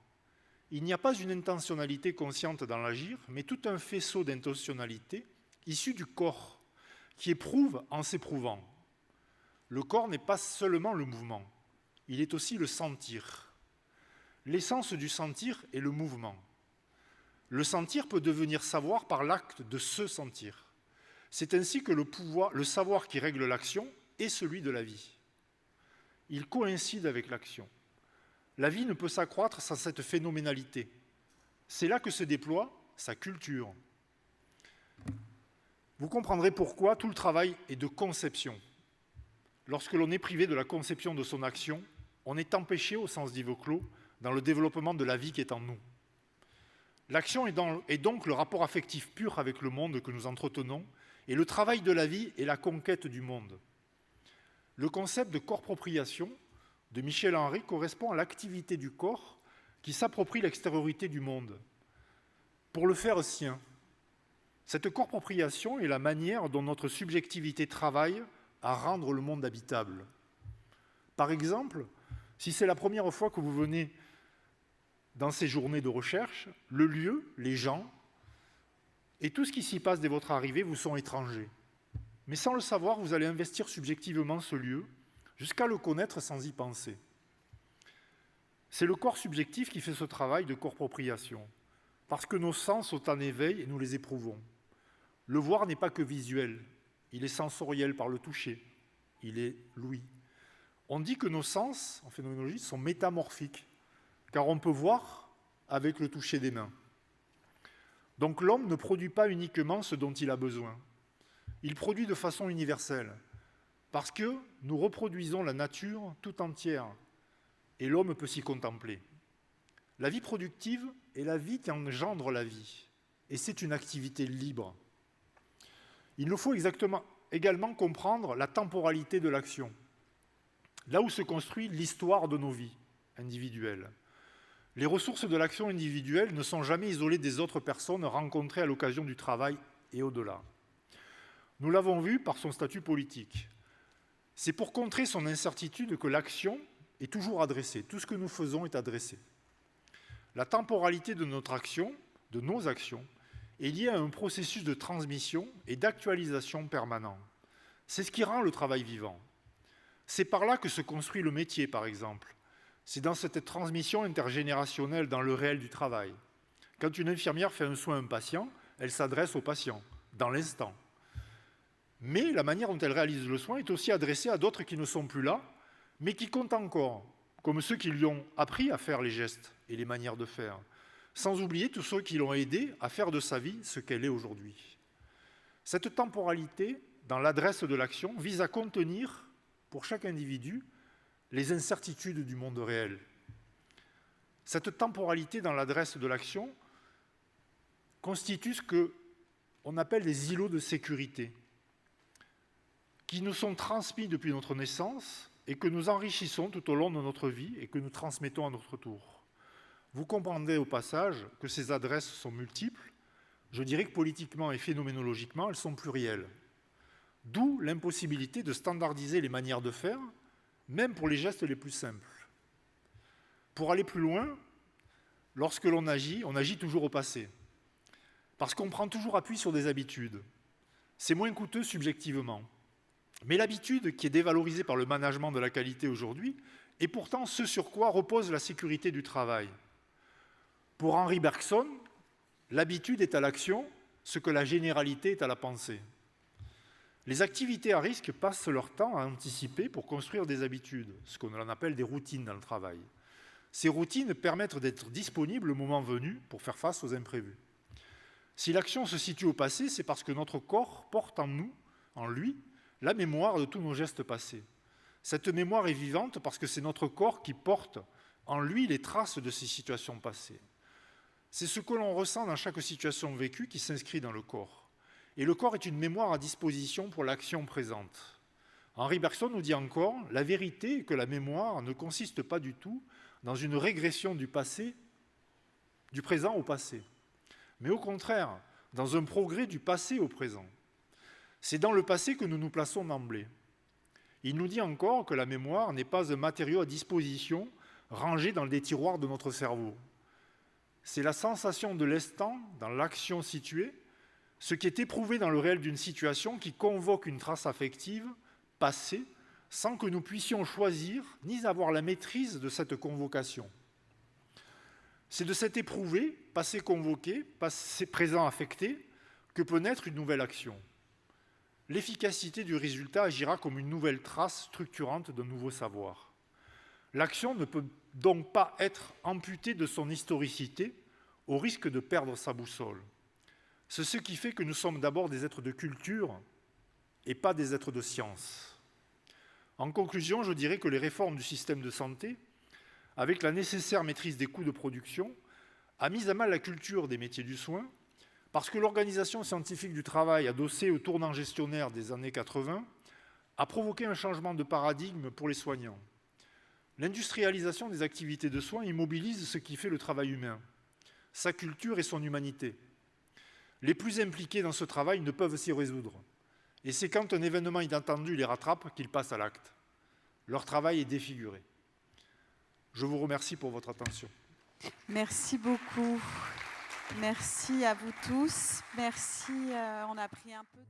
Il n'y a pas une intentionnalité consciente dans l'agir, mais tout un faisceau d'intentionnalité issu du corps, qui éprouve en s'éprouvant. Le corps n'est pas seulement le mouvement, il est aussi le sentir. L'essence du sentir est le mouvement. Le sentir peut devenir savoir par l'acte de se sentir. C'est ainsi que le savoir qui règle l'action est celui de la vie. Il coïncide avec l'action. La vie ne peut s'accroître sans cette phénoménalité. C'est là que se déploie sa culture. Vous comprendrez pourquoi tout le travail est de conception. Lorsque l'on est privé de la conception de son action, on est empêché, au sens d'Yves Clos, dans le développement de la vie qui est en nous. L'action est donc le rapport affectif pur avec le monde que nous entretenons, et le travail de la vie est la conquête du monde. Le concept de corpropriation de Michel Henry correspond à l'activité du corps qui s'approprie l'extériorité du monde, pour le faire sien. Cette corpropriation est la manière dont notre subjectivité travaille à rendre le monde habitable. Par exemple, Si c'est la première fois que vous venez dans ces journées de recherche, le lieu, les gens et tout ce qui s'y passe dès votre arrivée vous sont étrangers. Mais sans le savoir, vous allez investir subjectivement ce lieu jusqu'à le connaître sans y penser. C'est le corps subjectif qui fait ce travail de corpopriation, parce que nos sens sont en éveil et nous les éprouvons. Le voir n'est pas que visuel, il est sensoriel par le toucher, il est l'ouïe. On dit que nos sens, en phénoménologie, sont métamorphiques, car on peut voir avec le toucher des mains. Donc l'homme ne produit pas uniquement ce dont il a besoin, il produit de façon universelle, parce que nous reproduisons la nature tout entière, et l'homme peut s'y contempler. La vie productive est la vie qui engendre la vie, et c'est une activité libre. Il nous faut également comprendre la temporalité de l'action, là où se construit l'histoire de nos vies individuelles. Les ressources de l'action individuelle ne sont jamais isolées des autres personnes rencontrées à l'occasion du travail et au-delà. Nous l'avons vu par son statut politique. C'est pour contrer son incertitude que l'action est toujours adressée. Tout ce que nous faisons est adressé. La temporalité de notre action, de nos actions, est liée à un processus de transmission et d'actualisation permanent. C'est ce qui rend le travail vivant. C'est par là que se construit le métier, par exemple. C'est dans cette transmission intergénérationnelle dans le réel du travail. Quand une infirmière fait un soin à un patient, elle s'adresse au patient, dans l'instant. Mais la manière dont elle réalise le soin est aussi adressée à d'autres qui ne sont plus là, mais qui comptent encore, comme ceux qui lui ont appris à faire les gestes et les manières de faire, sans oublier tous ceux qui l'ont aidé à faire de sa vie ce qu'elle est aujourd'hui. Cette temporalité, dans l'adresse de l'action, vise à contenir, pour chaque individu, les incertitudes du monde réel. Cette temporalité dans l'adresse de l'action constitue ce qu'on appelle des îlots de sécurité, qui nous sont transmis depuis notre naissance et que nous enrichissons tout au long de notre vie et que nous transmettons à notre tour. Vous comprendrez au passage que ces adresses sont multiples. Je dirais que politiquement et phénoménologiquement, elles sont plurielles. D'où l'impossibilité de standardiser les manières de faire, même pour les gestes les plus simples. Pour aller plus loin, lorsque on agit toujours au passé. Parce qu'on prend toujours appui sur des habitudes. C'est moins coûteux subjectivement. Mais l'habitude qui est dévalorisée par le management de la qualité aujourd'hui est pourtant ce sur quoi repose la sécurité du travail. Pour Henri Bergson, l'habitude est à l'action ce que la généralité est à la pensée. Les activités à risque passent leur temps à anticiper pour construire des habitudes, ce qu'on appelle des routines dans le travail. Ces routines permettent d'être disponibles le moment venu pour faire face aux imprévus. Si l'action se situe au passé, c'est parce que notre corps porte en lui, la mémoire de tous nos gestes passés. Cette mémoire est vivante parce que c'est notre corps qui porte en lui les traces de ces situations passées. C'est ce que l'on ressent dans chaque situation vécue qui s'inscrit dans le corps. Et le corps est une mémoire à disposition pour l'action présente. Henri Bergson nous dit encore, la vérité est que la mémoire ne consiste pas du tout dans une régression du présent au passé, mais au contraire, dans un progrès du passé au présent. C'est dans le passé que nous nous plaçons d'emblée. Il nous dit encore que la mémoire n'est pas un matériau à disposition rangé dans des tiroirs de notre cerveau. C'est la sensation de l'instant, dans l'action située, ce qui est éprouvé dans le réel d'une situation qui convoque une trace affective, passée, sans que nous puissions choisir ni avoir la maîtrise de cette convocation. C'est de cet éprouvé, passé convoqué, passé présent affecté, que peut naître une nouvelle action. L'efficacité du résultat agira comme une nouvelle trace structurante d'un nouveau savoir. L'action ne peut donc pas être amputée de son historicité au risque de perdre sa boussole. C'est ce qui fait que nous sommes d'abord des êtres de culture et pas des êtres de science. En conclusion, je dirais que les réformes du système de santé, avec la nécessaire maîtrise des coûts de production, a mis à mal la culture des métiers du soin, parce que l'organisation scientifique du travail adossée au tournant gestionnaire des années 80 a provoqué un changement de paradigme pour les soignants. L'industrialisation des activités de soins immobilise ce qui fait le travail humain, sa culture et son humanité. Les plus impliqués dans ce travail ne peuvent s'y résoudre. Et c'est quand un événement inattendu les rattrape qu'ils passent à l'acte. Leur travail est défiguré. Je vous remercie pour votre attention. Merci beaucoup. Merci à vous tous. Merci, on a pris un peu...